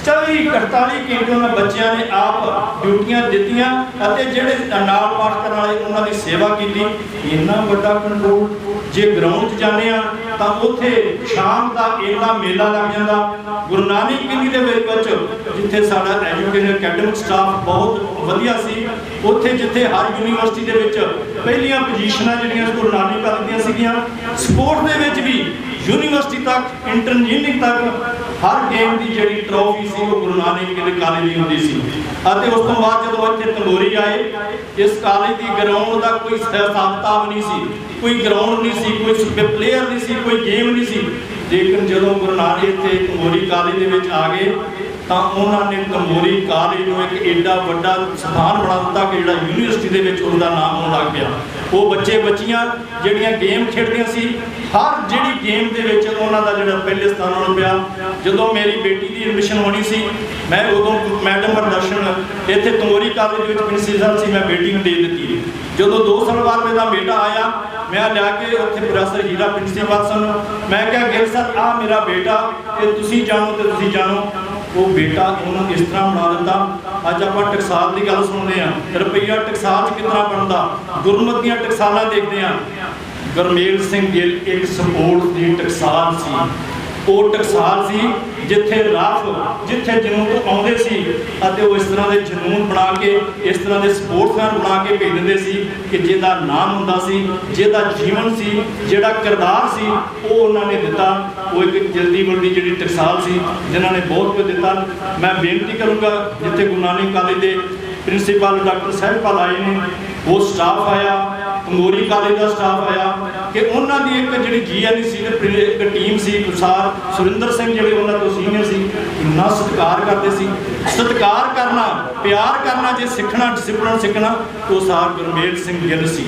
48 ਘੰਟੇ ਉਹਨਾਂ ਬੱਚਿਆਂ ਨੇ ਆਪ ਡਿਊਟੀਆਂ ਦਿੱਤੀਆਂ ਅਤੇ ਜਿਹੜੇ ਨਾਲ ਪਾਠ ਕਰਨ ਵਾਲੇ ਉਹਨਾਂ ਦੀ ਸੇਵਾ ਕੀਤੀ। ਇੰਨਾ ਵੱਡਾ ਕੰਟਰੋਲ। ਜੇ ਗਰਾਊਂਡ 'ਚ ਜਾਂਦੇ ਆ ਤਾਂ ਉੱਥੇ ਸ਼ਾਮ ਦਾ ਇੰਨਾ ਮੇਲਾ ਲੱਗ ਜਾਂਦਾ। ਗੁਰੂ ਨਾਨਕ ਕਿੰਨੀ ਦੇ ਵਿੱਚ ਜਿੱਥੇ ਸਾਡਾ ਐਜੂਕੇਸ਼ਨ ਅਕੈਡਮਿਕ ਸਟਾਫ ਬਹੁਤ ਵਧੀਆ ਸੀ, ਉੱਥੇ ਜਿੱਥੇ ਹਰ ਯੂਨੀਵਰਸਿਟੀ ਦੇ ਵਿੱਚ ਪਹਿਲੀਆਂ ਪੋਜੀਸ਼ਨਾਂ ਜਿਹੜੀਆਂ ਗੁਰੂ ਨਾਨਕ ਕਾਲਜ ਦੀਆਂ ਸੀਗੀਆਂ, ਸਪੋਰਟ ਦੇ ਵਿੱਚ ਵੀ ਯੂਨੀਵਰਸਿਟੀ ਤੱਕ, ਇੰਜੀਨੀਅਰਿੰਗ ਤੱਕ ਹਰ ਗੇਮ ਦੀ ਜਿਹੜੀ ਟਰੋਫੀ ਸੀ ਉਹ ਗੁਰੂ ਨਾਨਕ ਦੇਵ ਕਾਲਜ ਦੀ ਹੁੰਦੀ ਸੀ। ਅਤੇ ਉਸ ਤੋਂ ਬਾਅਦ ਜਦੋਂ ਇੱਥੇ ਤੰਬੋਰੀ ਆਏ, ਇਸ ਕਾਲਜ ਦੀ ਗਰਾਊਂਡ ਦਾ ਕੋਈ ਹਿਸਾਬ ਨਹੀਂ ਸੀ, ਕੋਈ ਗਰਾਊਂਡ ਨਹੀਂ ਸੀ, ਕੋਈ ਪਲੇਅਰ ਨਹੀਂ ਸੀ, ਕੋਈ ਗੇਮ ਨਹੀਂ ਸੀ। ਲੇਕਿਨ ਜਦੋਂ ਗੁਰੂ ਨਾਨਕ ਇੱਥੇ ਤੰਬੋਰੀ ਕਾਲਜ ਦੇ ਵਿੱਚ ਆ ਗਏ ਤਾਂ ਉਹਨਾਂ ਨੇ ਤੰਬੋਰੀ ਕਾਲਜ ਨੂੰ ਇੱਕ ਏਡਾ ਵੱਡਾ ਸਥਾਨ ਬਣਾ ਦਿੱਤਾ ਕਿ ਜਿਹੜਾ ਯੂਨੀਵਰਸਿਟੀ ਦੇ ਵਿੱਚ ਉਹਦਾ ਨਾਮ ਹੋਣ ਲੱਗ ਪਿਆ। ਉਹ ਬੱਚੇ ਬੱਚੀਆਂ ਜਿਹੜੀਆਂ ਗੇਮ ਖੇਡਦੀਆਂ ਸੀ, ਹਰ ਜਿਹੜੀ ਗੇਮ ਦੇ ਵਿੱਚ ਉਹਨਾਂ ਦਾ ਜਿਹੜਾ ਪਹਿਲੇ ਸਥਾਨ ਹੋਣ ਪਿਆ। ਜਦੋਂ ਮੇਰੀ ਬੇਟੀ ਦੀ ਐਡਮਿਸ਼ਨ ਹੋਣੀ ਸੀ, ਮੈਂ ਉਦੋਂ ਮੈਡਮ ਪ੍ਰਦਰਸ਼ਨ ਇੱਥੇ ਤੰਬੋਰੀ ਕਾਲਜ ਦੇ ਵਿੱਚ ਪ੍ਰਿੰਸੀਪਲ ਸੀ, ਮੈਂ ਬੇਟੀ ਨੂੰ ਦੇ ਦਿੱਤੀ। ਜਦੋਂ 2 ਸਾਲ ਬਾਅਦ ਮੇਰਾ ਬੇਟਾ ਆਇਆ, ਮੈਂ ਲਿਆ ਕੇ ਉੱਥੇ ਪ੍ਰੋਫੈਸਰ ਹੀਰਾ ਪ੍ਰਿੰਸੀਪਲ ਸਨ, ਮੈਂ ਕਿਹਾ ਗਿੱਲ ਸਰ ਆ ਮੇਰਾ ਬੇਟਾ, ਇਹ ਤੁਸੀਂ ਜਾਣੋ ਤੇ ਤੁਸੀਂ ਜਾਣੋ। ਉਹ ਬੇਟਾ ਉਹਨਾਂ ਇਸ ਤਰ੍ਹਾਂ ਬਣਾ ਦਿੰਦਾ। ਅੱਜ ਆਪਾਂ ਟਕਸਾਲ ਦੀ ਗੱਲ ਸੁਣਦੇ ਆ, ਰੁਪਈਆ ਟਕਸਾਲ 'ਚ ਕਿਤਨਾ ਬਣਦਾ, ਗੁਰਮਤਿ ਦੀਆਂ ਟਕਸਾਲਾਂ ਦੇਖਦੇ ਆ। ਗੁਰਮੇਲ ਸਿੰਘ ਗਿੱਲ ਇੱਕ ਸਪੋਰਟ ਦੀ ਟਕਸਾਲ ਸੀ। ਉਹ ਟਕਸਾਲ ਸੀ ਜਿੱਥੇ ਰਾਫ, ਜਿੱਥੇ ਜਨੂਨ ਆਉਂਦੇ ਸੀ ਅਤੇ ਉਹ ਇਸ ਤਰ੍ਹਾਂ ਦੇ ਜਨੂਨ ਬਣਾ ਕੇ, ਇਸ ਤਰ੍ਹਾਂ ਦੇ ਸਪੋਰਟਸਮੈਨ ਬਣਾ ਕੇ ਭੇਜ ਦਿੰਦੇ ਸੀ ਕਿ ਜਿਹਦਾ ਨਾਮ ਹੁੰਦਾ ਸੀ, ਜਿਹਦਾ ਜੀਵਨ ਸੀ, ਜਿਹੜਾ ਕਿਰਦਾਰ ਸੀ, ਉਹ ਉਹਨਾਂ ਨੇ ਦਿੱਤਾ। ਉਹ ਇੱਕ ਜਲਦੀ ਬਲਦੀ ਜਿਹੜੀ ਟਕਸਾਲ ਸੀ ਜਿਨ੍ਹਾਂ ਨੇ ਬਹੁਤ ਕੁਝ ਦਿੱਤਾ। ਮੈਂ ਬੇਨਤੀ ਕਰੂੰਗਾ ਜਿੱਥੇ ਗੁਰੂ ਨਾਨਕ ਕਾਲਜ ਦੇ ਪ੍ਰਿੰਸੀਪਲ ਡਾਕਟਰ ਸਾਹਿਬਾਲ ਆਏ ਨੇ, ਉਹ ਸਟਾਫ ਆਇਆ, ਕੰਗੋਰੀ ਕਾਲਜ ਦਾ ਸਟਾਫ ਆਇਆ ਕਿ ਉਹਨਾਂ ਦੀ ਇੱਕ ਜਿਹੜੀ GNEC ਦੇ ਇੱਕ ਟੀਮ ਸੀ, ਸਰ ਸੁਰਿੰਦਰ ਸਿੰਘ ਜਿਹੜੇ ਉਹਨਾਂ ਤੋਂ ਸੀਨੀਅਰ ਸੀ, ਇੰਨਾ ਸਤਿਕਾਰ ਕਰਦੇ ਸੀ। ਸਤਿਕਾਰ ਕਰਨਾ, ਪਿਆਰ ਕਰਨਾ ਜੇ ਸਿੱਖਣਾ, ਡਿਸਪਲਿਨ ਸਿੱਖਣਾ, ਉਹ ਸਰ ਗੁਰਮੇਲ ਸਿੰਘ ਗਿੱਲ ਸੀ।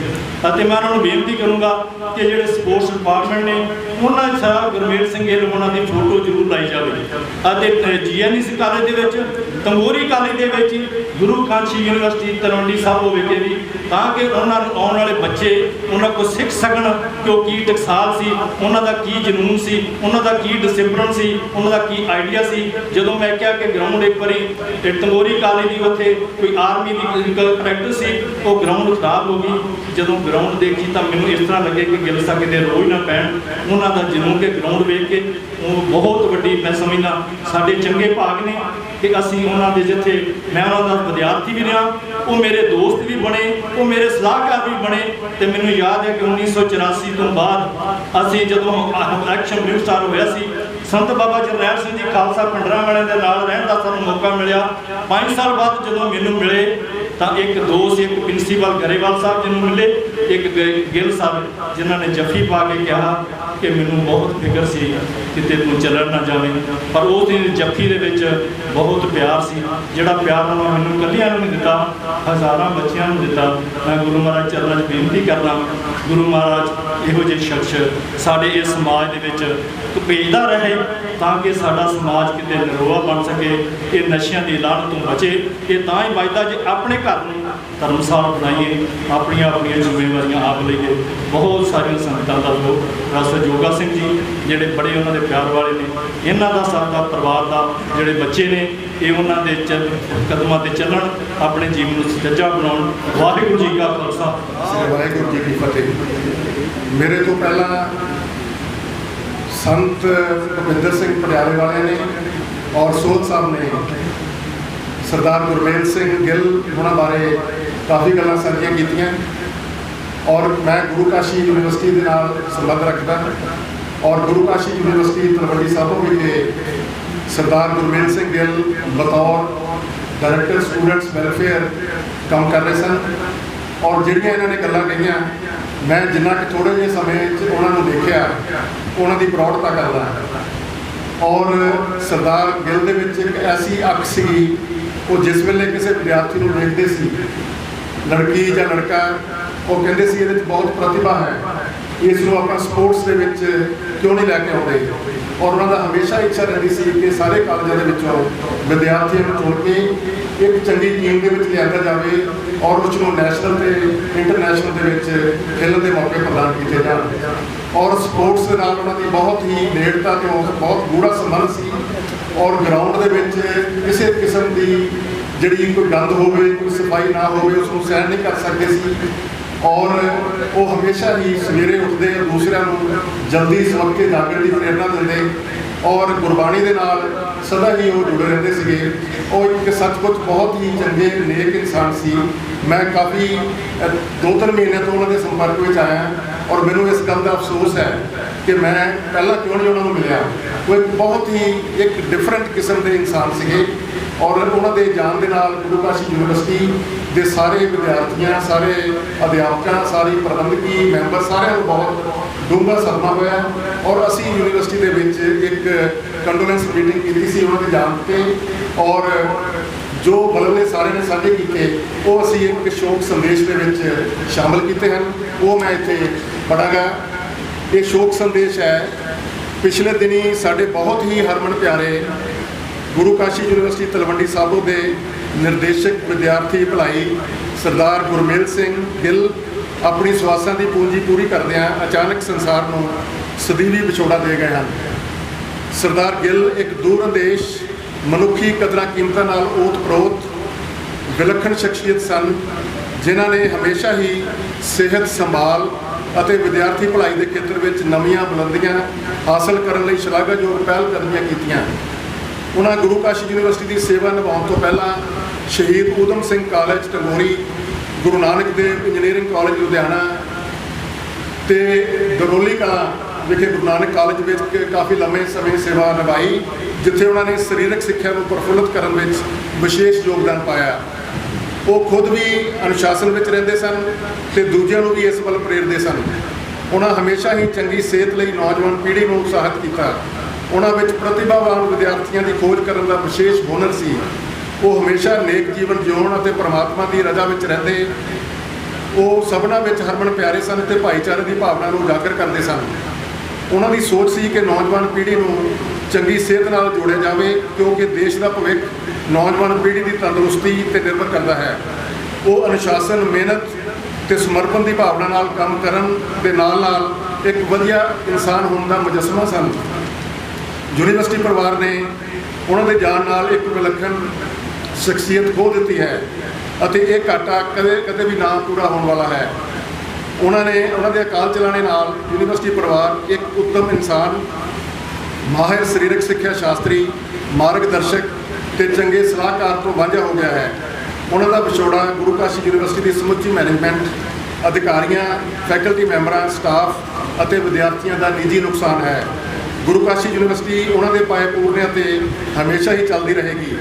ਅਤੇ ਮੈਂ ਉਹਨਾਂ ਨੂੰ ਬੇਨਤੀ ਕਰੂੰਗਾ ਕਿ ਜਿਹੜੇ ਸਪੋਰਟਸ ਡਿਪਾਰਟਮੈਂਟ ਨੇ ਉਹਨਾਂ ਸਰ ਗੁਰਮੇਲ ਸਿੰਘ ਗਿੱਲ ਉਹਨਾਂ ਦੀ ਫੋਟੋ ਜ਼ਰੂਰ ਲਾਈ ਜਾਵੇ। ਅਤੇ GNEC ਕਾਲਜ ਦੇ ਵਿੱਚ, ਤੰਗੋਰੀ ਕਾਲਜ ਦੇ ਵਿੱਚ, ਗੁਰੂ ਕਾਸ਼ੀ ਯੂਨੀਵਰਸਿਟੀ ਤਲਵੰਡੀ ਸਾਬੋ ਵਿਖੇ ਵੀ, ਤਾਂ ਕਿ ਉਹਨਾਂ ਨੂੰ ਆਉਣ ਵਾਲੇ ਬੱਚੇ ਉਹਨਾਂ ਕੋਲ ਸਿੱਖ ਸਕਣ ਕਿ ਉਹ ਕੀ ਟਕਸਾਲ ਸੀ, ਉਹਨਾਂ ਦਾ ਕੀ ਜਨੂਨ ਸੀ, ਉਹਨਾਂ ਦਾ ਕੀ ਡਿਸਪਲਿਨ ਸੀ, ਉਹਨਾਂ ਦਾ ਕੀ ਆਈਡੀਆ ਸੀ। ਜਦੋਂ ਮੈਂ ਕਿਹਾ ਕਿ ਗਰਾਊਂਡ ਇੱਕ ਵਾਰੀ ਤੰਗੋਰੀ ਕਾਲਜ ਦੀ ਉੱਥੇ ਕੋਈ ਆਰਮੀ ਦੀ ਪ੍ਰੈਕਟਿਸ ਸੀ, ਉਹ ਗਰਾਊਂਡ ਖਰਾਬ ਹੋ ਗਈ। ਜਦੋਂ ਗਰਾਊਂਡ ਦੇਖੀ ਤਾਂ ਮੈਨੂੰ ਇਸ ਤਰ੍ਹਾਂ ਲੱਗੇ ਕਿ ਗਿੱਲ ਸਾਹਿਬ ਕਿਤੇ ਰੋਜ਼ ਨਾ ਪੈਣ। ਉਹਨਾਂ ਦਾ ਜਨੂਨ ਕੇ ਗਰਾਊਂਡ ਵੇਖ ਕੇ ਉਹ ਬਹੁਤ ਵੱਡੀ, ਮੈਂ ਸਮਝਦਾ ਸਾਡੇ ਚੰਗੇ ਭਾਗ ਨੇ ਕਿ ਅਸੀਂ ਉਹਨਾਂ ਦੇ ਜਿੱਥੇ ਮੈਂ ਉਹਨਾਂ ਦਾ ਵਿਦਿਆਰਥੀ ਵੀ ਰਿਹਾ, ਉਹ ਮੇਰੇ ਦੋਸਤ ਵੀ ਬਣੇ, ਉਹ ਮੇਰੇ ਸਲਾਹਕਾਰ ਵੀ ਬਣੇ। ਤੇ ਮੈਨੂੰ ਯਾਦ ਹੈ ਕਿ 1984 ਤੋਂ ਬਾਅਦ ਅਸੀਂ ਜਦੋਂ ਇਲੈਕਸ਼ਨ ਨਿਊ ਸਟਾਰ ਹੋਇਆ ਸੀ, ਸੰਤ ਬਾਬਾ ਜਰਨੈਲ ਸਿੰਘ ਜੀ ਖਾਲਸਾ ਪਿੰਡਰਾਂ ਵਾਲਿਆਂ ਦੇ ਨਾਲ ਰਹਿਣ ਦਾ ਸਾਨੂੰ ਮੌਕਾ ਮਿਲਿਆ। 5 ਸਾਲ ਬਾਅਦ ਜਦੋਂ ਮੈਨੂੰ ਮਿਲੇ ਤਾਂ ਇੱਕ ਦੋਸਤ, ਇੱਕ ਪ੍ਰਿੰਸੀਪਲ ਗਰੇਵਾਲ ਸਾਹਿਬ ਜੀ ਨੂੰ ਮਿਲੇ, ਇੱਕ ਗਿੱਲ ਸਾਹਿਬ, ਜਿਨ੍ਹਾਂ ਨੇ ਜੱਫੀ ਪਾ ਕੇ ਕਿਹਾ ਕਿ ਮੈਨੂੰ ਬਹੁਤ ਫਿਕਰ ਸੀ ਕਿਤੇ ਤੂੰ ਚੱਲਣ ਨਾ ਜਾਵੇਂ। ਪਰ ਉਸ ਦਿਨ ਜੱਫੀ ਦੇ ਵਿੱਚ ਬਹੁਤ ਪਿਆਰ ਸੀ, ਜਿਹੜਾ ਪਿਆਰ ਉਹਨਾਂ ਮੈਨੂੰ ਇਕੱਲਿਆਂ ਨੂੰ ਨਹੀਂ ਦਿੱਤਾ, ਹਜ਼ਾਰਾਂ ਬੱਚਿਆਂ ਨੂੰ ਦਿੱਤਾ। ਮੈਂ ਗੁਰੂ ਮਹਾਰਾਜ ਚਰਨਾਂ 'ਚ ਬੇਨਤੀ ਕਰਦਾ, ਗੁਰੂ ਮਹਾਰਾਜ ਇਹੋ ਜਿਹੇ ਸ਼ਖਸ ਸਾਡੇ ਇਸ ਸਮਾਜ ਦੇ ਵਿੱਚ ਭੇਜਦਾ ਰਹੇ ਤਾਂ ਕਿ ਸਾਡਾ ਸਮਾਜ ਕਿਤੇ ਨਿਰੋਆ ਬਣ ਸਕੇ, ਇਹ ਨਸ਼ਿਆਂ ਦੀ ਲਾਹਨਤ ਤੋਂ ਬਚੇ। ਇਹ ਤਾਂ ਹੀ ਬਚਦਾ ਜੇ ਆਪਣੇ ਘਰ ਨੂੰ ਧਰਮਸਾਲਾ ਬਣਾਈਏ, ਆਪਣੀਆਂ ਜ਼ਿੰਮੇਵਾਰੀਆਂ ਆਪ ਲਈਏ। ਬਹੁਤ ਸਾਰੀਆਂ ਸੰਗਤਾਂ ਦਾ ਲੋਕ ਪ੍ਰੋਫੈਸਰ ਜੋਗਾ ਸਿੰਘ ਜੀ ਜਿਹੜੇ ਬੜੇ ਉਹਨਾਂ ਦੇ ਪਿਆਰ ਵਾਲੇ ਨੇ, ਇਹਨਾਂ ਦਾ ਸਾਡਾ ਪਰਿਵਾਰ ਦਾ ਜਿਹੜੇ ਬੱਚੇ ਨੇ, ਇਹ ਉਹਨਾਂ ਦੇ ਕਦਮਾਂ ਤੇ ਚੱਲਣ, ਆਪਣੇ ਜੀਵਨ ਨੂੰ ਸੁਚੱਜਾ ਬਣਾਉਣ। ਵਾਹਿਗੁਰੂ ਜੀ ਕਾ ਖਾਲਸਾ, ਵਾਹਿਗੁਰੂ ਜੀ ਕੀ ਫਤਿਹ। ਮੇਰੇ ਤੋਂ ਪਹਿਲਾਂ ਸੰਤ ਭੁਪਿੰਦਰ ਸਿੰਘ ਪਟਿਆਲੇ ਵਾਲਿਆਂ ਨੇ ਔਰ ਸੋਧ ਸਾਹਿਬ ਨੇ ਸਰਦਾਰ ਗੁਰਮੇਲ ਸਿੰਘ ਗਿੱਲ ਉਹਨਾਂ ਬਾਰੇ ਕਾਫੀ ਗੱਲਾਂ ਸਾਂਝੀਆਂ ਕੀਤੀਆਂ। ਔਰ ਮੈਂ ਗੁਰੂ ਕਾਸ਼ੀ ਯੂਨੀਵਰਸਿਟੀ ਦੇ ਨਾਲ ਸੰਬੰਧ ਰੱਖਦਾ ਔਰ ਗੁਰੂ ਕਾਸ਼ੀ ਯੂਨੀਵਰਸਿਟੀ ਤਲਵੰਡੀ ਸਾਬੋ ਵਿਖੇ ਸਰਦਾਰ ਗੁਰਮੇਲ ਸਿੰਘ ਗਿੱਲ ਬਤੌਰ ਡਾਇਰੈਕਟਰ ਸਟੂਡੈਂਟਸ ਵੈਲਫੇਅਰ ਕੰਮ ਕਰ ਰਹੇ ਸਨ। ਔਰ ਜਿਹੜੀਆਂ ਇਹਨਾਂ ਨੇ ਗੱਲਾਂ ਕਹੀਆਂ, ਮੈਂ ਜਿੰਨਾ ਕਿ ਥੋੜ੍ਹੇ ਜਿਹੇ ਸਮੇਂ 'ਚ ਉਹਨਾਂ ਨੂੰ ਦੇਖਿਆ, ਉਹਨਾਂ ਦੀ ਪ੍ਰੌੜਤਾ ਕਰਦਾ। ਔਰ ਸਰਦਾਰ ਗਿੱਲ ਦੇ ਵਿੱਚ ਇੱਕ ਐਸੀ ਅੱਖ ਸੀਗੀ, ਉਹ ਜਿਸ ਵੇਲੇ ਕਿਸੇ ਵਿਦਿਆਰਥੀ ਨੂੰ ਦੇਖਦੇ ਸੀ, ਲੜਕੀ ਜਾਂ ਲੜਕਾ, ਉਹ ਕਹਿੰਦੇ ਸੀ ਇਹਦੇ 'ਚ ਬਹੁਤ ਪ੍ਰਤਿਭਾ ਹੈ, ਇਸ ਨੂੰ ਆਪਾਂ ਸਪੋਰਟਸ ਦੇ ਵਿੱਚ ਕਿਉਂ ਨਹੀਂ ਲੈ ਕੇ ਆਉਂਦੇ। ਔਰ ਉਹਨਾਂ ਦਾ ਹਮੇਸ਼ਾ ਇੱਛਾ ਰਹਿੰਦੀ ਸੀ ਕਿ ਸਾਰੇ ਕਾਲਜਾਂ ਦੇ ਵਿੱਚੋਂ ਵਿਦਿਆਰਥੀਆਂ ਨੂੰ ਚੁਣ ਕੇ ਇੱਕ ਚੰਗੀ ਟੀਮ ਦੇ ਵਿੱਚ ਲਿਆਂਦਾ ਜਾਵੇ ਔਰ ਉਸ ਨੂੰ ਨੈਸ਼ਨਲ ਤੇ ਇੰਟਰਨੈਸ਼ਨਲ ਦੇ ਵਿੱਚ ਖੇਡਣ ਦੇ ਮੌਕੇ ਪ੍ਰਦਾਨ ਕੀਤੇ ਜਾਣ। ਔਰ ਸਪੋਰਟਸ ਦੇ ਨਾਲ ਉਹਨਾਂ ਦੀ ਬਹੁਤ ਹੀ ਨੇੜਤਾ ਤੇ ਬਹੁਤ ਗੂੜਾ ਸੰਬੰਧ ਸੀ। ਔਰ ਗਰਾਊਂਡ ਦੇ ਵਿੱਚ ਕਿਸੇ ਕਿਸਮ ਦੀ ਜਿਹੜੀ ਕੋਈ ਗੰਦ ਹੋਵੇ, ਕੋਈ ਸਫਾਈ ਨਾ ਹੋਵੇ, ਉਸ ਨੂੰ ਸਹਿਣ ਨਹੀਂ ਕਰ ਸਕਦੇ ਸੀ। ਔਰ ਉਹ ਹਮੇਸ਼ਾ ਹੀ ਸਵੇਰੇ ਉੱਠਦੇ ਦੂਸਰਿਆਂ ਨੂੰ ਜਲਦੀ ਸਵਖਤੇ ਜਾਗਣ ਦੀ ਪ੍ਰੇਰਨਾ ਦਿੰਦੇ ਔਰ ਗੁਰਬਾਣੀ ਦੇ ਨਾਲ ਸਦਾ ਹੀ ਉਹ ਜੁੜੇ ਰਹਿੰਦੇ ਸੀਗੇ। ਉਹ ਇੱਕ ਸੱਚਮੁੱਚ ਬਹੁਤ ਹੀ ਚੰਗੇ ਨੇਕ ਇਨਸਾਨ ਸੀ। ਮੈਂ ਕਾਫੀ 2-3 ਮਹੀਨਿਆਂ ਤੋਂ ਉਹਨਾਂ ਦੇ ਸੰਪਰਕ ਵਿੱਚ ਆਇਆ ਔਰ ਮੈਨੂੰ ਇਸ ਗੱਲ ਦਾ ਅਫਸੋਸ ਹੈ ਕਿ ਮੈਂ ਪਹਿਲਾਂ ਕਿਉਂ ਨਹੀਂ ਉਹਨਾਂ ਨੂੰ ਮਿਲਿਆ। ਉਹ ਇੱਕ ਬਹੁਤ ਹੀ ਇੱਕ ਡਿਫਰੈਂਟ ਕਿਸਮ ਦੇ ਇਨਸਾਨ ਸੀਗੇ ਔਰ ਉਹਨਾਂ ਦੇ ਜਾਣ ਦੇ ਨਾਲ ਗੁਰੂ ਕਾਸ਼ੀ ਯੂਨੀਵਰਸਿਟੀ ਦੇ ਸਾਰੇ ਵਿਦਿਆਰਥੀਆਂ, ਸਾਰੇ ਅਧਿਆਪਕਾਂ, ਸਾਰੀ ਪ੍ਰਬੰਧਕੀ ਮੈਂਬਰ, ਸਾਰਿਆਂ ਨੂੰ ਬਹੁਤ ਡੂੰਘਾ ਸਦਮਾ ਹੋਇਆ। ਔਰ ਅਸੀਂ ਯੂਨੀਵਰਸਿਟੀ ਦੇ ਵਿੱਚ ਇੱਕ ਕੰਡੋਲੈਂਸ ਮੀਟਿੰਗ ਕੀਤੀ ਸੀ ਉਹਨਾਂ ਦੇ ਜਾਣ ਤੇ, ਔਰ ਜੋ ਮਲਬੇ ਸਾਰਿਆਂ ਨੇ ਸਾਂਝੇ ਕੀਤੇ ਉਹ ਅਸੀਂ ਇੱਕ ਸ਼ੋਕ ਸੰਦੇਸ਼ ਦੇ ਵਿੱਚ ਸ਼ਾਮਲ ਕੀਤੇ ਹਨ। ਉਹ ਮੈਂ ਇੱਥੇ ਪੜ੍ਹਾਂਗਾ। ਇਹ ਸ਼ੋਕ ਸੰਦੇਸ਼ ਹੈ। ਪਿਛਲੇ ਦਿਨੀ ਸਾਡੇ ਬਹੁਤ ਹੀ ਹਰਮਨ ਪਿਆਰੇ ਗੁਰੂ ਕਾਸ਼ੀ ਯੂਨੀਵਰਸਿਟੀ ਤਲਵੰਡੀ ਸਾਬੋ ਦੇ ਨਿਰਦੇਸ਼ਕ ਵਿਦਿਆਰਥੀ ਭਲਾਈ ਸਰਦਾਰ ਗੁਰਮੇਲ ਸਿੰਘ ਗਿੱਲ ਆਪਣੀ ਸਵਾਸਾਂ ਦੀ ਪੂੰਜੀ ਪੂਰੀ ਕਰਦਿਆਂ ਅਚਾਨਕ ਸੰਸਾਰ ਨੂੰ ਸਦੀਵੀ ਵਿਛੋੜਾ ਦੇ ਗਏ ਹਨ। ਸਰਦਾਰ ਗਿੱਲ ਇੱਕ ਦੂਰਅੰਦੇਸ਼ ਮਨੁੱਖੀ ਕਦਰਾਂ ਕੀਮਤਾਂ ਨਾਲ ਓਤ-ਪ੍ਰੋਤ ਵਿਲੱਖਣ ਸ਼ਖਸੀਅਤ ਸਨ, ਜਿਨ੍ਹਾਂ ਨੇ ਹਮੇਸ਼ਾ ਹੀ ਸਿਹਤ ਸੰਭਾਲ ਅਤੇ ਵਿਦਿਆਰਥੀ ਭਲਾਈ ਦੇ ਖੇਤਰ ਵਿੱਚ ਨਵੀਆਂ ਬੁਲੰਦੀਆਂ ਹਾਸਲ ਕਰਨ ਲਈ ਸ਼ਲਾਘਾਯੋਗ ਪਹਿਲ ਕਦਮੀਆਂ ਕੀਤੀਆਂ। ਉਹਨਾਂ ਗੁਰੂ ਕਾਸ਼ੀ ਯੂਨੀਵਰਸਿਟੀ ਦੀ ਸੇਵਾ ਨਿਭਾਉਣ ਤੋਂ ਪਹਿਲਾਂ ਸ਼ਹੀਦ ਊਧਮ ਸਿੰਘ ਕਾਲਜ ਟੰਗੋਰੀ, ਗੁਰੂ ਨਾਨਕ ਦੇਵ ਇੰਜੀਨੀਅਰਿੰਗ ਕਾਲਜ ਲੁਧਿਆਣਾ ਤੇ ਗਰੋਲੀ ਕਲਾਂ ਵਿਖੇ ਗੁਰੂ ਨਾਨਕ ਕਾਲਜ ਵਿੱਚ ਕਾਫੀ ਲੰਮੇ ਸਮੇਂ ਸੇਵਾ ਨਿਭਾਈ, ਜਿੱਥੇ ਉਹਨਾਂ ਨੇ ਸਰੀਰਕ ਸਿੱਖਿਆ ਨੂੰ ਪ੍ਰਫੁੱਲਤ ਕਰਨ ਵਿੱਚ ਵਿਸ਼ੇਸ਼ ਯੋਗਦਾਨ ਪਾਇਆ। ਉਹ ਖੁਦ ਵੀ ਅਨੁਸ਼ਾਸਨ ਵਿੱਚ ਰਹਿੰਦੇ ਸਨ ਤੇ ਦੂਜਿਆਂ ਨੂੰ ਵੀ ਇਸ ਵੱਲ ਪ੍ਰੇਰਦੇ ਸਨ। ਉਹਨਾਂ ਹਮੇਸ਼ਾ ਹੀ ਚੰਗੀ ਸਿਹਤ ਲਈ ਨੌਜਵਾਨ ਪੀੜ੍ਹੀ ਨੂੰ ਉਤਸ਼ਾਹਿਤ ਕੀਤਾ। ਉਹਨਾਂ ਵਿੱਚ ਪ੍ਰਤਿਭਾਵਾਨ ਵਿਦਿਆਰਥੀਆਂ ਦੀ ਖੋਜ ਕਰਨ ਦਾ ਵਿਸ਼ੇਸ਼ ਹੁਨਰ ਸੀ। ਉਹ ਹਮੇਸ਼ਾ ਨੇਕ ਜੀਵਨ ਜਿਉਣ ਅਤੇ ਪਰਮਾਤਮਾ ਦੀ ਰਜ਼ਾ ਵਿੱਚ ਰਹਿੰਦੇ। ਉਹ ਸਭਨਾਂ ਵਿੱਚ ਹਰਮਨ ਪਿਆਰੇ ਸਨ ਤੇ ਭਾਈਚਾਰੇ ਦੀ ਭਾਵਨਾ ਨੂੰ ਉਜਾਗਰ ਕਰਦੇ ਸਨ। ਉਹਨਾਂ ਦੀ ਸੋਚ ਸੀ ਕਿ ਨੌਜਵਾਨ ਪੀੜ੍ਹੀ ਨੂੰ ਚੰਗੀ ਸਿਹਤ ਨਾਲ ਜੋੜਿਆ ਜਾਵੇ, ਕਿਉਂਕਿ ਦੇਸ਼ ਦਾ ਭਵਿੱਖ ਨੌਜਵਾਨ ਪੀੜ੍ਹੀ ਦੀ ਤੰਦਰੁਸਤੀ 'ਤੇ ਨਿਰਭਰ ਕਰਦਾ ਹੈ। ਉਹ ਅਨੁਸ਼ਾਸਨ, ਮਿਹਨਤ ਤੇ ਸਮਰਪਣ ਦੀ ਭਾਵਨਾ ਨਾਲ ਕੰਮ ਕਰਨ ਦੇ ਨਾਲ ਇੱਕ ਵਧੀਆ ਇਨਸਾਨ ਹੋਣ ਦਾ ਮੁਜੱਸਮਾ ਸਨ। ਯੂਨੀਵਰਸਿਟੀ ਪਰਿਵਾਰ ਨੇ ਉਹਨਾਂ ਦੇ ਜਾਣ ਨਾਲ ਇੱਕ ਵਿਲੱਖਣ ਸ਼ਖਸੀਅਤ ਖੋ ਦਿੱਤੀ ਹੈ ਅਤੇ ਇਹ ਘਾਟਾ ਕਦੇ ਵੀ ਨਾ ਪੂਰਾ ਹੋਣ ਵਾਲਾ ਹੈ। ਉਹਨਾਂ ਦੇ ਅਕਾਲ ਚਲਾਣੇ ਨਾਲ ਯੂਨੀਵਰਸਿਟੀ ਪਰਿਵਾਰ ਇੱਕ ਉੱਤਮ ਇਨਸਾਨ, ਮਾਹਿਰ ਸਰੀਰਕ ਸਿੱਖਿਆ ਸ਼ਾਸਤਰੀ, ਮਾਰਗਦਰਸ਼ਕ ਤੇ ਚੰਗੇ ਸਲਾਹਕਾਰ ਤੋਂ ਵਾਂਝਾ ਹੋ ਗਿਆ ਹੈ। ਉਹਨਾਂ ਦਾ ਵਿਛੋੜਾ ਗੁਰੂ ਕਾਸ਼ੀ ਯੂਨੀਵਰਸਿਟੀ ਦੀ ਸਮੁੱਚੀ ਮੈਨੇਜਮੈਂਟ, ਅਧਿਕਾਰੀਆਂ, ਫੈਕਲਟੀ ਮੈਂਬਰਾਂ, ਸਟਾਫ ਅਤੇ ਵਿਦਿਆਰਥੀਆਂ ਦਾ ਨਿੱਜੀ ਨੁਕਸਾਨ ਹੈ। ਗੁਰੂ ਕਾਸ਼ੀ ਯੂਨੀਵਰਸਿਟੀ ਉਹਨਾਂ ਦੇ ਪਾਏ ਪੂਰਨਿਆਂ 'ਤੇ ਹਮੇਸ਼ਾ ਹੀ ਚੱਲਦੀ ਰਹੇਗੀ।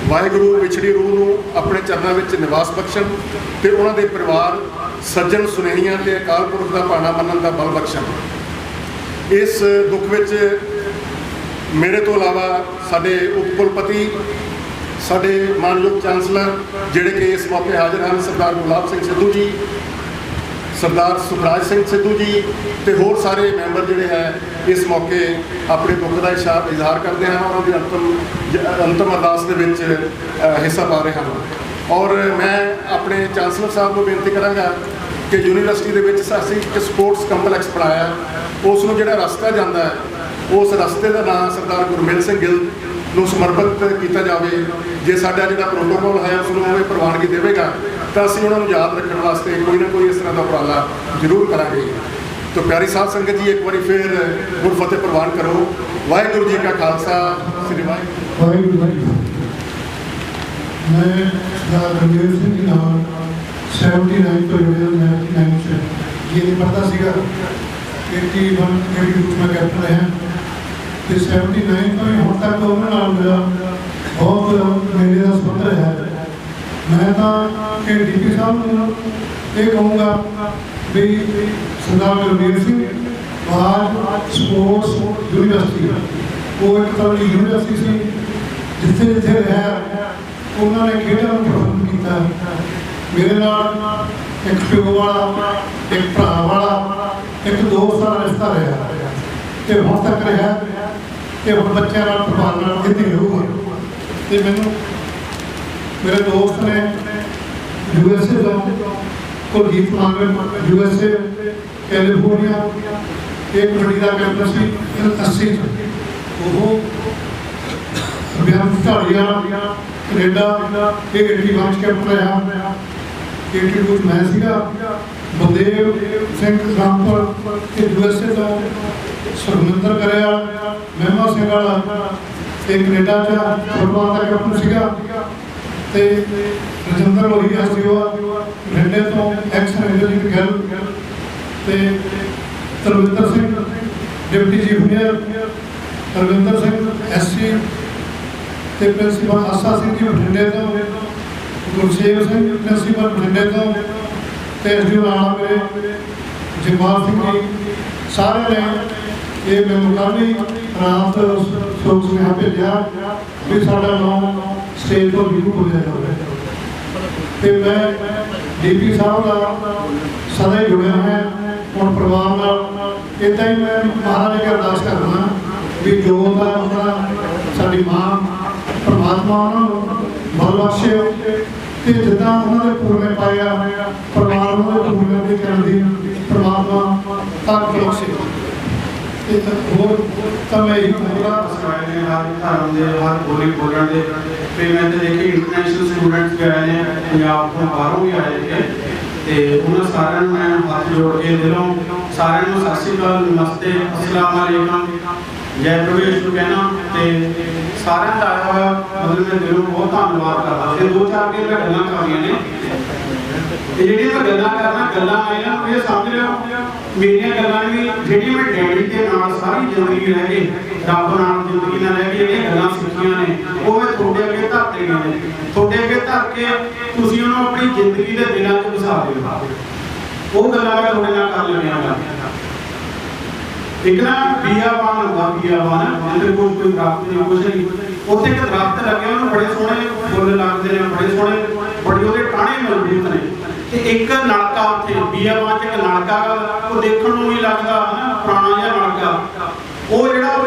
ਵਾਹਿਗੁਰੂ ਵਿਛੜੀ ਰੂਹ ਨੂੰ ਆਪਣੇ ਚਰਨਾਂ ਵਿੱਚ ਨਿਵਾਸ ਬਖਸ਼ਣ ਤੇ ਉਹਨਾਂ ਦੇ ਪਰਿਵਾਰ, ਸੱਜਣ ਸੁਨੇਹੀਆਂ ਤੇ ਅਕਾਲ ਪੁਰਖ ਦਾ ਭਾਣਾ ਮੰਨਣ ਦਾ ਬਲ ਬਖਸ਼ਣ। ਇਸ ਦੁੱਖ ਵਿੱਚ ਮੇਰੇ ਤੋਂ ਇਲਾਵਾ ਸਾਡੇ ਉਪ ਕੁਲਪਤੀ, ਸਾਡੇ ਮਾਨਯੋਗ ਚਾਂਸਲਰ ਜਿਹੜੇ ਕਿ ਇਸ ਮੌਕੇ ਹਾਜ਼ਰ ਹਨ, ਸਰਦਾਰ ਗੁਲਾਬ ਸਿੰਘ ਸਿੱਧੂ ਜੀ, ਸਰਦਾਰ ਸੁਖਰਾਜ ਸਿੰਘ ਸਿੱਧੂ ਜੀ ਤੇ ਹੋਰ ਸਾਰੇ ਮੈਂਬਰ ਜਿਹੜੇ ਹੈ ਇਸ ਮੌਕੇ ਆਪਣੇ ਦੁੱਖ ਦਾ ਇਜ਼ਹਾਰ ਕਰਦੇ ਹਨ। ਉਹਨਾਂ ਦੀ ਅੰਤਮ ਅਰਦਾਸ ਦੇ ਵਿੱਚ ਹਿੱਸਾ ਪਾ ਰਹੇ ਹਨ। ਔਰ ਮੈਂ ਆਪਣੇ ਚਾਂਸਲਰ ਸਾਹਿਬ ਨੂੰ ਬੇਨਤੀ ਕਰਾਂਗਾ ਕਿ ਯੂਨੀਵਰਸਿਟੀ ਦੇ ਵਿੱਚ ਅਸੀਂ ਇੱਕ ਸਪੋਰਟਸ ਕੰਪਲੈਕਸ ਬਣਾਇਆ, ਉਸ ਨੂੰ ਜਿਹੜਾ ਰਸਤਾ ਜਾਂਦਾ ਹੈ, ਉਸ ਰਸਤੇ ਦਾ ਨਾਮ ਸਰਦਾਰ ਗੁਰਮੇਲ ਸਿੰਘ ਗਿੱਲ ਨੂੰ ਸਮਰਪਿਤ ਕੀਤਾ ਜਾਵੇ। ਜੇ ਸਾਡਾ ਜਿਹੜਾ ਪ੍ਰੋਟੋਕੋਲ ਹੈ ਉਸ ਨੂੰ ਇਹ ਪ੍ਰਵਾਨਗੀ ਦੇਵੇਗਾ ਤਾਂ ਅਸੀਂ ਉਹਨਾਂ ਨੂੰ ਯਾਦ ਰੱਖਣ ਵਾਸਤੇ ਕੋਈ ਨਾ ਕੋਈ ਇਸ ਤਰ੍ਹਾਂ ਦਾ ਉਪਰਾਲਾ ਜ਼ਰੂਰ ਕਰਾਂਗੇ। ਤਾਂ ਪਿਆਰੀ ਸਾਧ ਸੰਗਤ ਜੀ, ਇੱਕ ਵਾਰੀ ਫਿਰ ਗੁਰਫਤਿਹ ਪ੍ਰਵਾਨ ਕਰੋ। ਵਾਹਿਗੁਰੂ ਜੀ ਕਾ ਖਾਲਸਾ, ਸ੍ਰੀ ਵਾਹਿਗੁਰੂ ਜੀ। मैं सरदार रंजीत सिंह जी नाल 79 ਤੋਂ ਜੁੜਿਆ। 99 ਜੀ ਨੇ ਪੜ੍ਹਦਾ ਸੀਗਾ। 81 82 ਮੈਂ ਕੈਪਟਨ ਰਿਹਾ ਤੇ 79 ਤੋਂ ਹੁਣ ਤੱਕ ਉਹਨਾਂ ਨਾਲ ਮੇਰਾ ਬਹੁਤ ਮੇਰੇ ਦਾ ਸੰਬੰਧ ਰਿਹਾ। ਮੈਂ ਤਾਂ ਕਿ ਡੀਪੀ ਸਾਹਿਬ ਨੂੰ ਇਹ ਕਹੂੰਗਾ ਵੀ ਸਰਦਾਰ ਰਣਜੀਤ ਸਿੰਘ ਬਾਜ ਸਪੋਰਟਸ ਯੂਨੀਵਰਸਿਟੀ ਉਹ ਇੱਕ ਤਰ੍ਹਾਂ ਦੀ ਯੂਨੀਵਰਸਿਟੀ ਸੀ। ਜਿੱਥੇ ਜਿੱਥੇ ਰਿਹਾ ਉਹਨਾਂ ਨੇ ਖੇਡਾਂ ਨੂੰ ਪ੍ਰਬੰਧ ਕੀਤਾ। ਮੇਰੇ ਨਾਲ ਇੱਕ ਪਿਓ ਵਾਲਾ, ਇੱਕ ਭਰਾ ਵਾਲਾ, ਇੱਕ ਦੋਸਤ ਦਾ ਰਿਸ਼ਤਾ ਰਿਹਾ ਤੇ ਹੁਣ ਤੱਕ ਰਿਹਾ ਤੇ ਹੁਣ ਬੱਚਿਆਂ ਨਾਲ ਪਰਿਵਾਰ ਨਾਲ ਇੱਥੇ ਰਹੂਗਾ। ਤੇ ਮੈਨੂੰ ਮੇਰੇ ਦੋਸਤ ਨੇ USA ਤੋਂ ਕੁਲਦੀਪ ਮਾਂਗਰ, USA ਕੈਲੀਫੋਰਨੀਆ, ਇੱਕ ਕਬੱਡੀ ਦਾ ਕੈਂਪਸ ਸੀ 80 ਉਹ ਬਿਆਨ ਢਾਲੀਆ ਕੈਨੇਡਾ, ਇਹ 81 ਕੈਂਪ ਰਿਹਾ। 82 ਮੈਂ ਸੀਗਾ। ਬਲਦੇਵ ਸਿੰਘ ਰਾਮਪੁਰ ਤੇ USA ਤੋਂ ਸੁਖਮਿੰਦਰ ਕਰਿਆ, ਮਹਿਮਾ ਸਿੰਘ ਵਾਲਾ ਤੇ ਕੈਨੇਡਾ 'ਚ ਫੁੱਟਬਾਲ ਦਾ ਕੈਪਟਨ ਸੀਗਾ ਤੇ ਰਜਿੰਦਰ ਲੋਹੀਆ ਸੀਗਾ ਬਠਿੰਡੇ ਤੋਂ, ਐਕਸ ਰੇਂਜਰ ਗਿੱਲ ਤੇ Tarvinder Singh deputy chief engineer, Ravinder Singh SC ਤੇ ਪ੍ਰਿੰਸੀਪਲ ਆਸਾ ਸਿੰਘ ਜੀ ਬਠਿੰਡੇ ਤੋਂ, ਗੁਰਸੇਵ ਸਿੰਘ ਪ੍ਰਿੰਸੀਪਲ ਬਠਿੰਡੇ ਤੋਂ ਤੇ SDO ਨਾਲ ਮੇਰੇ ਜਗਪਾਲ ਸਿੰਘ ਜੀ, ਸਾਰਿਆਂ ਨੇ ਇਹ ਮੈਨੂੰ ਕੱਲ੍ਹ ਰਾਤ ਸੋਚ ਸੁਨੇਹਾ ਭੇਜਿਆ ਵੀ ਸਾਡਾ ਨਾਮ ਸਟੇਜ ਤੋਂ ਜ਼ਰੂਰ ਬੋਲਿਆ ਜਾਵੇ। ਤੇ ਮੈਂ DP ਸਾਹਿਬ ਦਾ ਸਦਾ ਹੀ ਜੁੜਿਆ ਹੈ ਹੁਣ ਪਰਿਵਾਰ ਨਾਲ। ਇੱਦਾਂ ਹੀ ਮੈਂ ਮਹਾਰਾਜ ਅੱਗੇ ਅਰਦਾਸ ਕਰਦਾ ਵੀ ਜੋ ਦਾ ਸਾਡੀ ਮਾਂ ਪਰਮਾਤਮਾ ਉਹਨਾਂ ਨੂੰ ਬਲ ਬਖਸ਼ੇ ਤੇ ਜਿੱਦਾਂ ਉਹਨਾਂ ਦੇ ਪੂਰਨੇ ਪਾਇਆ ਪਰਿਵਾਰ ਉਹਨਾਂ ਦੇ ਪੂਰਨੇ ਦੀ ਕਰਨ ਦੀ ਪਰਮਾਤਮਾ ਤਾਕਤ ਬਖਸ਼ੇ। ਹੋਰ ਤਾਂ ਮੈਂ ਇਹੀ ਕਹੂੰਗਾ ਹਰ ਧਰਮ ਦੇ ਹਰ ਬੋਲੀ ਬੋਲਣ ਦੇ ਤੇ ਮੈਂ ਤੇ ਦੇਖੇ ਇੰਟਰਨੈਸ਼ਨਲ ਸਟੂਡੈਂਟਸ ਵੀ ਆਏ ਨੇ, ਪੰਜਾਬ ਤੋਂ ਬਾਹਰੋਂ ਵੀ ਆਏ ਨੇ ਤੇ ਉਹਨਾਂ ਸਾਰਿਆਂ ਨੂੰ ਮੈਂ ਹੱਥ ਜੋੜ ਕੇ ਦਿਲੋਂ ਸਾਰਿਆਂ ਨੂੰ ਸਤਿ ਸ਼੍ਰੀ ਅਕਾਲ, ਨਮਸਤੇ, ਅਸਲਾਮ ਅਲੈਕਮ, ਜੈ ਪ੍ਰਵੇਸ਼ ਨੂੰ ਕਹਿਣਾ ਤੇ ਸਾਰਿਆਂ ਦਾ ਆਇਆ ਹੋਇਆ ਮਤਲਬ ਮੈਂ ਦਿਲੋਂ ਬਹੁਤ ਧੰਨਵਾਦ ਕਰਦਾ। ਤੇ ਦੋ ਚਾਰ ਦਿਨ ਮੈਂ ਗੱਲਾਂ ਕਰਨੀਆਂ ਨੇ ਤੇ ਜਿਹੜੀਆਂ ਮੈਂ ਗੱਲਾਂ ਕਰਨਾ ਆਈਆਂ ਇਹ ਸਮਝ ਲਿਓ ਮੇਰੀਆਂ ਗੱਲਾਂ ਵੀ ਜਿਹੜੀਆਂ ਮੈਂ ਡੈਡੀ ਦੇ ਨਾਲ ਸਾਰੀ ਜ਼ਿੰਦਗੀ ਰਹਿ ਗਏ ਰੱਬ ਨਾਲ ਜ਼ਿੰਦਗੀ ਨਾਲ ਰਹਿ ਕੇ ਜਿਹੜੀਆਂ ਗੱਲਾਂ ਸਿੱਖੀਆਂ ਨੇ ਉਹ ਮੈਂ ਤੁਹਾਡੇ ਅੱਗੇ ਧਰ ਦੇਣੀਆਂ ਨੇ। ਤੁਹਾਡੇ ਅੱਗੇ ਧਰ ਕੇ ਤੁਸੀਂ ਉਹਨੂੰ ਆਪਣੀ ਜ਼ਿੰਦਗੀ ਦੇ ਦਿਨਾਂ 'ਚ ਵਸਾ ਦਿਓ। ਉਹ ਗੱਲਾਂ ਮੈਂ ਤੁਹਾਡੇ ਨਾਲ ਕਰ ਲੈਣੀਆਂ। ਇੱਕ ਨਾ ਬੀਆਬਾਨ ਹੁੰਦਾ, ਬੀਆਬਾਨ ਜਿੱਥੇ ਕੋਈ ਦਰਖਤ ਨਹੀਂ ਕੁਛ ਨਹੀਂ, ਉੱਥੇ ਇੱਕ ਦਰਖਤ ਲੱਗਿਆ, ਉਹਨੂੰ ਬੜੇ ਸੋਹਣੇ ਫੁੱਲ ਲੱਗਦੇ ਨੇ, ਬੜੇ ਸੋਹਣੇ, ਬੜੇ ਉਹਦੇ ਟਾਹਣੇ ਮਜ਼ਬੂਤ ਨੇ। ਤੇ ਇੱਕ ਨਲਕਾ ਉੱਥੇ ਬੀਆਬਾਨ 'ਚ ਇੱਕ ਨਲਕਾ, ਉਹ ਦੇਖਣ ਨੂੰ ਵੀ ਲੱਗਦਾ ਹਨਾ ਪੁਰਾਣਾ ਜਿਹਾ ਨਲਕਾ। ਉਹ ਜਿਹੜਾ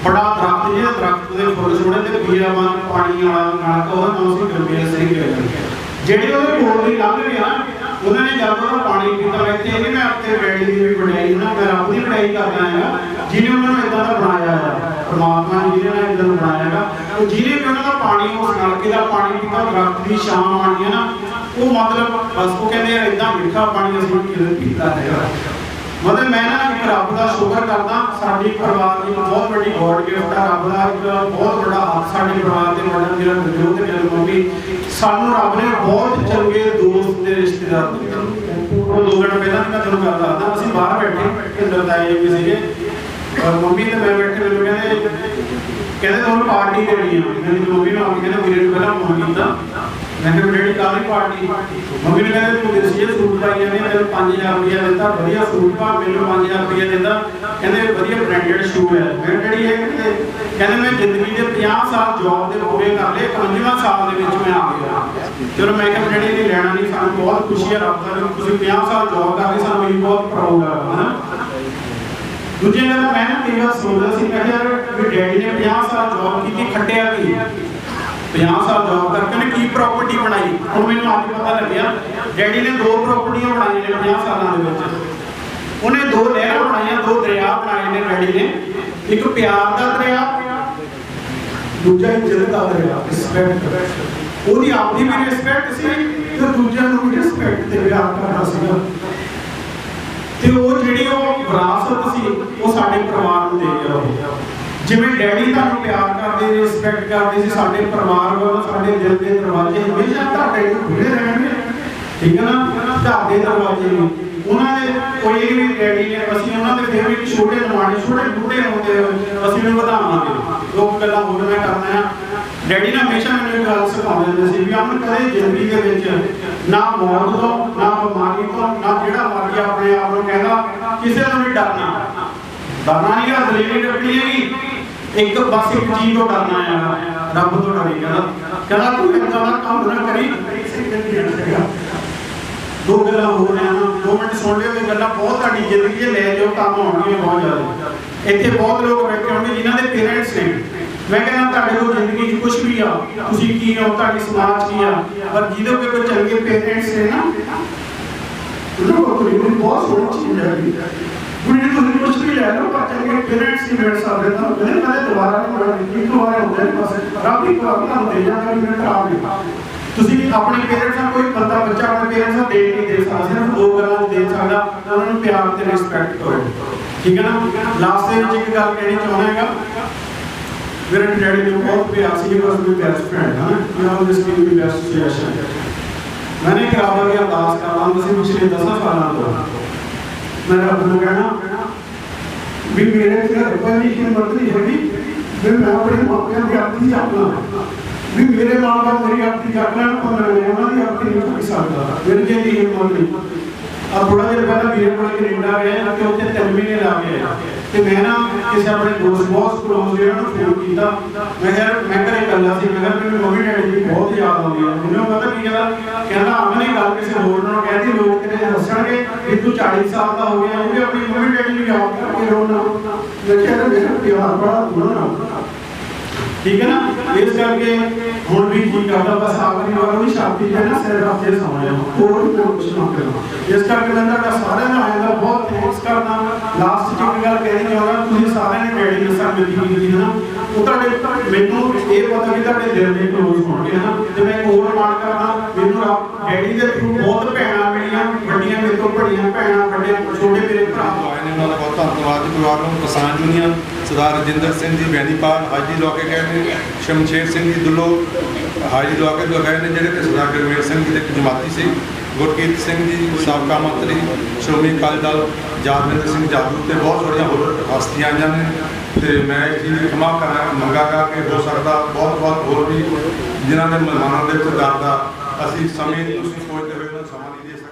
ਬੜਾ ਦਰਖਤ, ਜਿਹੜਾ ਦਰਖਤ ਦੇ ਫੁੱਲ ਸੋਹਣੇ ਤੇ ਬੀਆਬਾਨ ਪਾਣੀ ਵਾਲਾ ਨਲਕਾ, ਉਹਦਾ ਨਾਮ ਸੀ ਗੁਰਮੇਲ ਸਿੰਘ ਗਿੱਲ। ਜਿਹੜੇ ਉਹਦੇ ਕੋਲ ਦੀ ਲੰਘ ਗਏ ਨਾ, ਉਹਨਾਂ ਨੇ ਜਦ ਉਹਦਾ ਪਾਣੀ ਪੀਤਾ, ਇੱਥੇ ਨਹੀਂ ਮੈਂ ਆਪਣੇ ਡੈਡੀ ਦੀ ਵੀ ਵਡਿਆਈ ਨਾ, ਮੈਂ ਰੱਬ ਦੀ ਵਡਿਆਈ ਕਰਦਾ ਹੈਗਾ ਜਿਹਨੇ ਉਹਨਾਂ ਨੂੰ ਇਦਾਂ ਦਾ ਬਣਾਇਆ ਹੈ। ਪਰਮਾਤਮਾ ਨੇ ਜਿਹਨੇ ਇਦਾਂ ਬਣਾਇਆ ਹੈਗਾ, ਉਹ ਜਿਹਨੇ ਵੀ ਉਹਨਾਂ ਦਾ ਪਾਣੀ, ਉਸ ਨਲਕੇ ਦਾ ਪਾਣੀ ਪੀਤਾ, ਦਰਖਤ ਦੀ ਛਾਂ ਆਣੀ ਹੈ ਨਾ, ਉਹ ਮਤਲਬ ਬਸ ਉਹ ਕਹਿੰਦੇ ਆ ਇਦਾਂ ਮਿੱਠਾ ਪਾਣੀ ਅਸੀਂ ਕਿਵੇਂ ਪੀਤਾ ਹੈਗਾ। ਮਤਲਬ ਮੈਂ ਨਾ ਇੱਕ ਰੱਬ ਦਾ ਸ਼ੁਕਰ ਕਰਦਾ, ਸਾਡੀ ਪਰਿਵਾਰ ਦੀ ਬਹੁਤ ਵੱਡੀ ਗੋਡ ਗਿਫਟ ਹੈ। ਰੱਬ ਦਾ ਇੱਕ ਬਹੁਤ ਵੱਡਾ ਹੱਥ ਸਾਡੇ ਪਰਿਵਾਰ ਦੇ ਵੱਡਾ ਜਿਹੜਾ ਗੁਰਜੋਤ ਗਿੱਲ ਮੰਮੀ, ਸਾਨੂੰ ਰੱਬ ਨੇ ਬਹੁਤ ਚੰਗੇ ਦੋਸਤ ਤੇ ਰਿਸ਼ਤੇਦਾਰ ਦਿੱਤੇ। ਉਹ 2 ਦਿਨ ਪਹਿਲਾਂ ਮੈਂ ਤੁਹਾਨੂੰ ਗੱਲ ਦੱਸਦਾ, ਅਸੀਂ ਬਾਹਰ ਬੈਠੇ ਇੰਦਰਦਾਈ ਵੀ ਸੀਗੇ, ਮੰਮੀ ਤੇ ਮੈਂ ਬੈਠੇ, ਮੈਨੂੰ ਕਹਿੰਦੇ ਤੁਹਾਨੂੰ ਪਾਰਟੀ ਦੇਣੀ ਆ। ਮੇਰੀ ਮੰਮੀ ਨੂੰ ਆ ਕੇ ਕਹਿੰਦਾ ਵੀਰੇ ਨੂੰ ਪਹਿਲਾਂ ਫੋਨ ਕੀਤਾ, ਮੈਂ ਕਿਹਾ ਡੈਡੀ ਕਾਹਦੀ ਪਾਰਟੀ? ਮੰਮੀ ਨੇ ਕਹਿੰਦੇ ਤੂੰ ਦੇਸੀ ਸੂਟ ਪਾਈ ਜਾਂਦੇ, ਮੈਨੂੰ 5000 ਰੁਪਇਆ ਦਿੱਤਾ, ਵਧੀਆ ਸੂਟ ਪਾ, ਮੈਨੂੰ 5000 ਰੁਪਇਆ ਦਿੰਦਾ, ਕਹਿੰਦੇ ਵਧੀਆ ਬ੍ਰਾਂਡਡ ਸ਼ੂ ਹੈ। ਮੈਂ ਡੈਡੀ ਇਹ ਕਹਿੰਦੇ ਮੈਂ ਜ਼ਿੰਦਗੀ ਦੇ 50 ਸਾਲ ਜੌਬ ਦੇ ਪੂਰੇ ਕਰ ਲਏ, 55ਵਾਂ ਸਾਲ ਦੇ ਵਿੱਚ ਮੈਂ ਆ ਗਿਆ। ਚਲੋ ਮੈਂ ਕਿਹਾ ਡੈਡੀ ਨੇ ਲੈਣਾ ਨਹੀਂ, ਸਾਨੂੰ ਬਹੁਤ ਖੁਸ਼ੀ ਹੈ ਰੱਬ ਦਾ, ਤੁਸੀਂ 50 ਸਾਲ ਜੌਬ ਕਰ ਰਹੇ, ਸਾਨੂੰ ਵੀ ਬਹੁਤ ਪ੍ਰਾਊਡ ਹੈ ਹਨਾ। ਦੂਜੀ ਗੱਲ ਮੈਂ ਨਾ ਕਈ ਵਾਰ ਸੋਚਦਾ ਸੀ, ਮੈਂ ਕਿਹਾ ਵੀ ਡੈਡੀ ਨੇ 50 ਸਾਲ ਜੌਬ ਕੀਤੀ, ਖੱਟਿਆ ਕੀ? 50 ਸਾਲ ਜੌਬ ਕਰਕੇ ਉਹਨੇ ਕੀ ਪ੍ਰਾਪਰਟੀ ਬਣਾਈ? ਹੁਣ ਮੈਨੂੰ ਅੱਜ ਪਤਾ ਲੱਗਿਆ, ਡੈਡੀ ਨੇ 2 ਪ੍ਰਾਪਰਟੀਆਂ ਬਣਾਈਆਂ ਨੇ 50 ਸਾਲਾਂ ਦੇ ਵਿੱਚ। ਉਹਨੇ 2 ਨਹਿਰਾਂ ਬਣਾਈਆਂ, 2 ਦਰਿਆ ਬਣਾਏ ਨੇ ਡੈਡੀ ਨੇ, ਇੱਕ ਪਿਆਰ ਦਾ ਦਰਿਆ, ਦੂਜਾ ਇੱਜ਼ਤ ਦਾ ਦਰਿਆ, ਰਿਸਪੈਕਟ। ਉਹਦੀ ਆਪਣੀ ਵੀ ਰਿਸਪੈਕਟ ਸੀ ਤੇ ਦੂਜਿਆਂ ਨੂੰ ਵੀ ਰਿਸਪੈਕਟ ਤੇ ਪਿਆਰ ਕਰਦਾ ਸੀਗਾ। ਤੇ ਉਹ ਜਿਹੜੀ ਉਹ ਵਿਰਾਸਤ ਸੀ ਉਹ ਸਾਡੇ ਪਰਿਵਾਰ ਨੂੰ ਦੇ ਗਿਆ। ਉਹ ਜਿਵੇਂ ਡੈਡੀ ਤੁਹਾਨੂੰ ਪਿਆਰ ਕਰਦੇ, ਰਿਸਪੈਕਟ ਕਰਦੇ ਸੀ, ਸਾਡੇ ਪਰਿਵਾਰ ਵੱਲੋਂ ਸਾਡੇ ਦਿਲ ਦੇ ਦਰਵਾਜ਼ੇ ਹਮੇਸ਼ਾ ਤੁਹਾਡੇ ਲਈ ਖੁੱਲੇ ਰਹਿਣਗੇ, ਠੀਕ ਹੈ ਨਾ। ਤੁਹਾਡੇ ਦਰਵਾਜ਼ੇ ਵੀ ਉਹਨਾਂ ਦੇ ਕੋਈ ਵੀ ਡੈਡੀ ਨੇ, ਅਸੀਂ ਉਹਨਾਂ ਦੇ ਫਿਰ ਵੀ ਛੋਟੇ ਨਿਆਣੇ, ਛੋਟੇ ਬੁੱਢੇ ਹੁੰਦੇ ਅਸੀਂ ਉਹਨੂੰ ਵਧਾਵਾਂਗੇ। 2 ਗੱਲਾਂ ਹੋਰ ਮੈਂ ਕਰਦਾ ਆ। ਡੈਡੀ ਨੇ ਹਮੇਸ਼ਾ ਮੈਨੂੰ ਇੱਕ ਗੱਲ ਸਿਖਾਉਂਦੇ ਹੁੰਦੇ ਸੀ ਵੀ ਅਮਨ ਕਦੇ ਜ਼ਿੰਦਗੀ ਦੇ ਵਿੱਚ ਨਾ ਮੌਤ ਤੋਂ, ਨਾ ਬਿਮਾਰੀ ਤੋਂ, ਨਾ ਜਿਹੜਾ ਮਰਜ਼ੀ ਆਪਣੇ ਆਪ ਨੂੰ ਕਹਿੰਦਾ ਕਿਸੇ ਨੂੰ ਵੀ ਡਰਨਾ ਨਹੀਂ ਹੈ, ਦਲੇਰੀ ਰੱਖਣੀ ਹੈਗੀ। ਇੱਕ ਬਸ ਇੱਕ ਚੀਜ਼ ਤੋਂ ਡਰਨਾ ਹੈ, ਰੱਬ ਤੋਂ ਡਰੀ। ਕਹਿੰਦਾ ਤੂੰ ਇਦਾਂ ਦਾ ਕੰਮ ਨਾ ਕਰੀ। 2 ਗੱਲਾਂ ਹੋ ਰਹੀਆਂ, 2 ਮਿੰਟ ਸੁਣ ਲਿਓ। ਇਹ ਗੱਲਾਂ ਬਹੁਤ ਤੁਹਾਡੀ ਜ਼ਿੰਦਗੀ 'ਚ ਲੈ ਜਾਓ, ਕੰਮ ਆਉਣਗੀਆਂ ਬਹੁਤ ਜ਼ਿਆਦਾ। ਇੱਥੇ ਬਹੁਤ ਲੋਕ ਬੈਠੇ ਹੋਣਗੇ ਜਿਨ੍ਹਾਂ ਦੇ ਪੇਰੈਂਟਸ ਨੇ, ਮੈਂ ਕਹਿੰਦਾ ਤੁਹਾਡੇ ਕੋਲ ਜ਼ਿੰਦਗੀ 'ਚ ਕੁਛ ਵੀ ਆ, ਤੁਸੀਂ ਕੀ ਹੋ, ਤੁਹਾਡੀ ਸਮਾਜ ਕੀ ਆ, ਪਰ ਜਿਹਦੇ ਕੋਲ ਕੋਈ ਚੰਗੇ ਪੇਰੈਂਟਸ ਨੇ ਨਾ, ਉਹਨਾਂ ਕੋਲ ਬਹੁਤ ਸੋਹਣੀ ਚੀਜ਼ ਹੈ। ਹੁਣ ਤੁਸੀਂ ਕੁਛ ਵੀ ਲੈ ਲਓ, ਪਰ ਚੰਗੇ ਪੇਰੈਂਟਸ ਨਹੀਂ ਮਿਲ ਸਕਦੇ ਤਾਂ ਕਦੇ ਦੁਬਾਰਾ ਨਹੀਂ ਮਿਲਣਗੇ। ਇੱਕ ਵਾਰ ਹੁੰਦੇ ਨੇ ਬਸ, ਰੱਬ ਹੀ ਤੁਹਾਨੂੰ ਦੇ ਜਾਣਾ ਵੀ ਮੈਂ ਆ ਗਿਆ। ਤੁਸੀਂ ਆਪਣੇ ਪੇਰੈਂਟਸ ਨਾਲ, ਕੋਈ ਬੰਦਾ ਬੱਚਾ ਆਪਣੇ ਪੇਰੈਂਟਸ ਨਾਲ ਦੇ ਨਹੀਂ ਦੇ ਸਕਦਾ, ਸਿਰਫ 2 ਗੱਲਾਂ ਦੇ ਸਕਦਾ, ਉਹਨਾਂ ਨੂੰ ਪਿਆਰ ਤੇ ਰਿਸਪੈਕਟ ਕਰੋ, ਠੀਕ ਹੈ ਨਾ। ਲਾਸਟ ਦੇ ਵਿੱਚ ਇੱਕ ਗੱਲ ਕਹਿਣੀ ਚਾਹੁੰਦਾ ਹੈਗਾ, ਮੇਰੇ ਡੈਡੀ ਨੂੰ ਬਹੁਤ ਪਿਆਰ ਸੀ, ਇਹ ਵਾਸ ਮੇਰੀ ਬੈਸਟ ਫਰੈਂਡ ਹੈ, ਮੈਂ always give you best suggestion. मैंने एक रब अगे अरदास करना ਸੀ ਪਿਛਲੇ 10 ਸਾਲਾਂ ਤੋਂ। मैं रब ਨੂੰ ਕਹਿਣਾ ਵੀ ਮੇਰੇ ਤੇ ਰੱਬਾ ਦੀ ਹਿੰਮਤ ਨਹੀਂ ਹੈਗੀ ਵੀ ਮੈਂ ਆਪਣੇ ਮਾਪਿਆਂ ਦੀ ਆਪਣੀ ਆਪਣਾ, ਵੀ ਮੇਰੇ ਮਾਂ-ਬਾਪ ਮੇਰੀ ਆਪਣੀ ਆਪਣਾ, ਪਰ ਮੈਂ ਉਹਨਾਂ ਦੀ ਆਪਣੀ ਨਹੀਂ ਕਰ ਸਕਦਾ, ਮੇਰੇ ਜੇ ਦੀ ਹਿੰਮਤ ਨਹੀਂ। ਆ ਥੋੜਾ ਜਿਹਾ ਪਹਿਲਾਂ ਵੀਰੇ ਕੋਲ ਕੈਨੇਡਾ ਗਿਆ ਤੇ ਉੱਥੇ 3 ਮਹੀਨੇ ਲਾ ਕੇ ਤੇ ਮੈਂ ਨਾ ਕਿਸੇ ਆਪਣੇ ਦੋਸਤ ਬਹੁਤ ਕਲੋਜ਼ ਜਿਹਨਾਂ ਨੂੰ ਫੋਨ ਕੀਤਾ, ਮੈਂ ਘਰੇ ਇਕੱਲਾ ਸੀ, ਮੈਂ ਕਿਹਾ ਮੈਨੂੰ ਮੰਮੀ ਡੈਡੀ ਦੀ ਬਹੁਤ ਯਾਦ ਆਉਂਦੀ ਹੈ। ਮੈਨੂੰ ਪਤਾ ਕੀ ਕਹਿੰਦਾ ਆਮਨੇ ਗੱਲ ਕਿਸੇ ਹੋਰ ਨੂੰ ਕਹਿੰਦੀ, ਲੋਕ ਤੇਰੇ ਦੱਸਣਗੇ ਵੀ ਤੂੰ 40 ਸਾਲ ਦਾ ਹੋ ਗਿਆ, ਉਹ ਵੀ ਆਪਣੀ ਮੰਮੀ ਡੈਡੀ ਨੂੰ ਯਾਦ ਕਰਕੇ ਰੋਣਾ। ਮੈਂ ਕਿਹਾ ਮੇਰਾ ਪਿਆਰ ਬੜਾ ਹੋਣਾ, ਠੀਕ ਹੈ ਨਾ। ਇਸ ਕਰਕੇ ਹੁਣ ਵੀ ਕੀ ਕਰਦਾ, ਬਸ ਆਖਰੀ ਵਾਰ ਉਹਦੀ ਸ਼ਾਦੀ ਹੈ ਨਾ, ਸਿਰ ਰੱਖ ਕੇ ਸੌਂਿਆ, ਹੋਰ ਕੁਝ ਨਾ ਕਰਨਾ। ਇਸ ਕਰਕੇ ਮੈਂ ਤੁਹਾਡਾ ਸਾਰਿਆਂ ਦਾ ਆਇਆਂ ਦਾ ਬਹੁਤ ਥੈਂਕਸ ਕਰਦਾ। ਲਾਸਟ 'ਚ ਇੱਕ ਗੱਲ ਕਹਿਣੀ ਚਾਹੁੰਦਾ, ਤੁਸੀਂ ਸਾਰਿਆਂ ਨੇ ਡੈਡੀ ਦੇ ਸਾਹਮਣੇ ਕੀਤੀ ਹੈ ਨਾ, ਉਹ ਤੁਹਾਡੇ ਮੈਨੂੰ ਇਹ ਪਤਾ ਕਿ ਤੁਹਾਡੇ ਦਿਲ ਦੇ ਕਲੋਜ਼ ਹੋਣਗੇ ਨਾ। ਤੇ ਮੈਂ ਹੋਰ ਮਾਣ ਕਰਦਾ, ਮੈਨੂੰ ਡੈਡੀ ਦੇ ਥਰੂ ਬਹੁਤ ਭੈਣਾਂ ਮਿਲੀਆਂ, ਵੱਡੀਆਂ ਮੇਰੇ ਤੋਂ ਬੜੀਆਂ ਭੈਣਾਂ, ਵੱਡੇ ਛੋਟੇ ਮੇਰੇ ਭਰਾ ਆਏ ਨੇ, ਉਹਨਾਂ ਦਾ ਬਹੁਤ ਧੰਨਵਾਦ। ਪਰਿਵਾਰ ਨੂੰ ਕਿਸਾਨ ਯੂਨੀਅਨ ਸਰਦਾਰ ਰਜਿੰਦਰ ਸਿੰਘ ਜੀ ਬੈਨੀਪਾਲ ਹਾਜੀ ਲੋਕੇ ਗਏ ਨੇ, ਸ਼ਮਸ਼ੇਰ ਸਿੰਘ ਜੀ ਦੁੱਲੋ ਹਾਜੀ ਲੋਕੇ ਤੋਂ ਗਏ ਨੇ, ਜਿਹੜੇ ਕਿ ਸਰਦਾਰ ਗੁਰਮੇਲ ਸਿੰਘ ਜੀ ਦੇ ਇੱਕ ਜਮਾਤੀ ਸੀ, ਗੁਰਕੀਰਤ ਸਿੰਘ ਜੀ ਸਾਬਕਾ ਮੰਤਰੀ ਸ਼੍ਰੋਮਣੀ ਅਕਾਲੀ ਦਲ, ਯਾਦਵਿੰਦਰ ਸਿੰਘ ਜਾਦੂ ਤੇ ਬਹੁਤ ਸਾਰੀਆਂ ਹੋਰ ਹਸਤੀਆਂ ਆਈਆਂ ਨੇ ਤੇ ਮੈਂ ਇਸ ਚੀਜ਼ ਦੀ ਖਿਮਾ ਕਰਾਂ ਮੰਗਾਂਗਾ ਕਿ ਹੋ ਸਕਦਾ ਬਹੁਤ ਹੋਰ ਵੀ ਜਿਨ੍ਹਾਂ ਨੇ ਮਹਿਮਾਨਾਂ ਦੇ ਵਿੱਚ ਦਰਦ ਆ ਅਸੀਂ ਸਮੇਂ ਤੁਸੀਂ ਸੋਚਦੇ ਹੋਏ ਉਹਨਾਂ ਨੂੰ ਸਮਾਂ ਨਹੀਂ ਦੇ ਸਕਦੇ।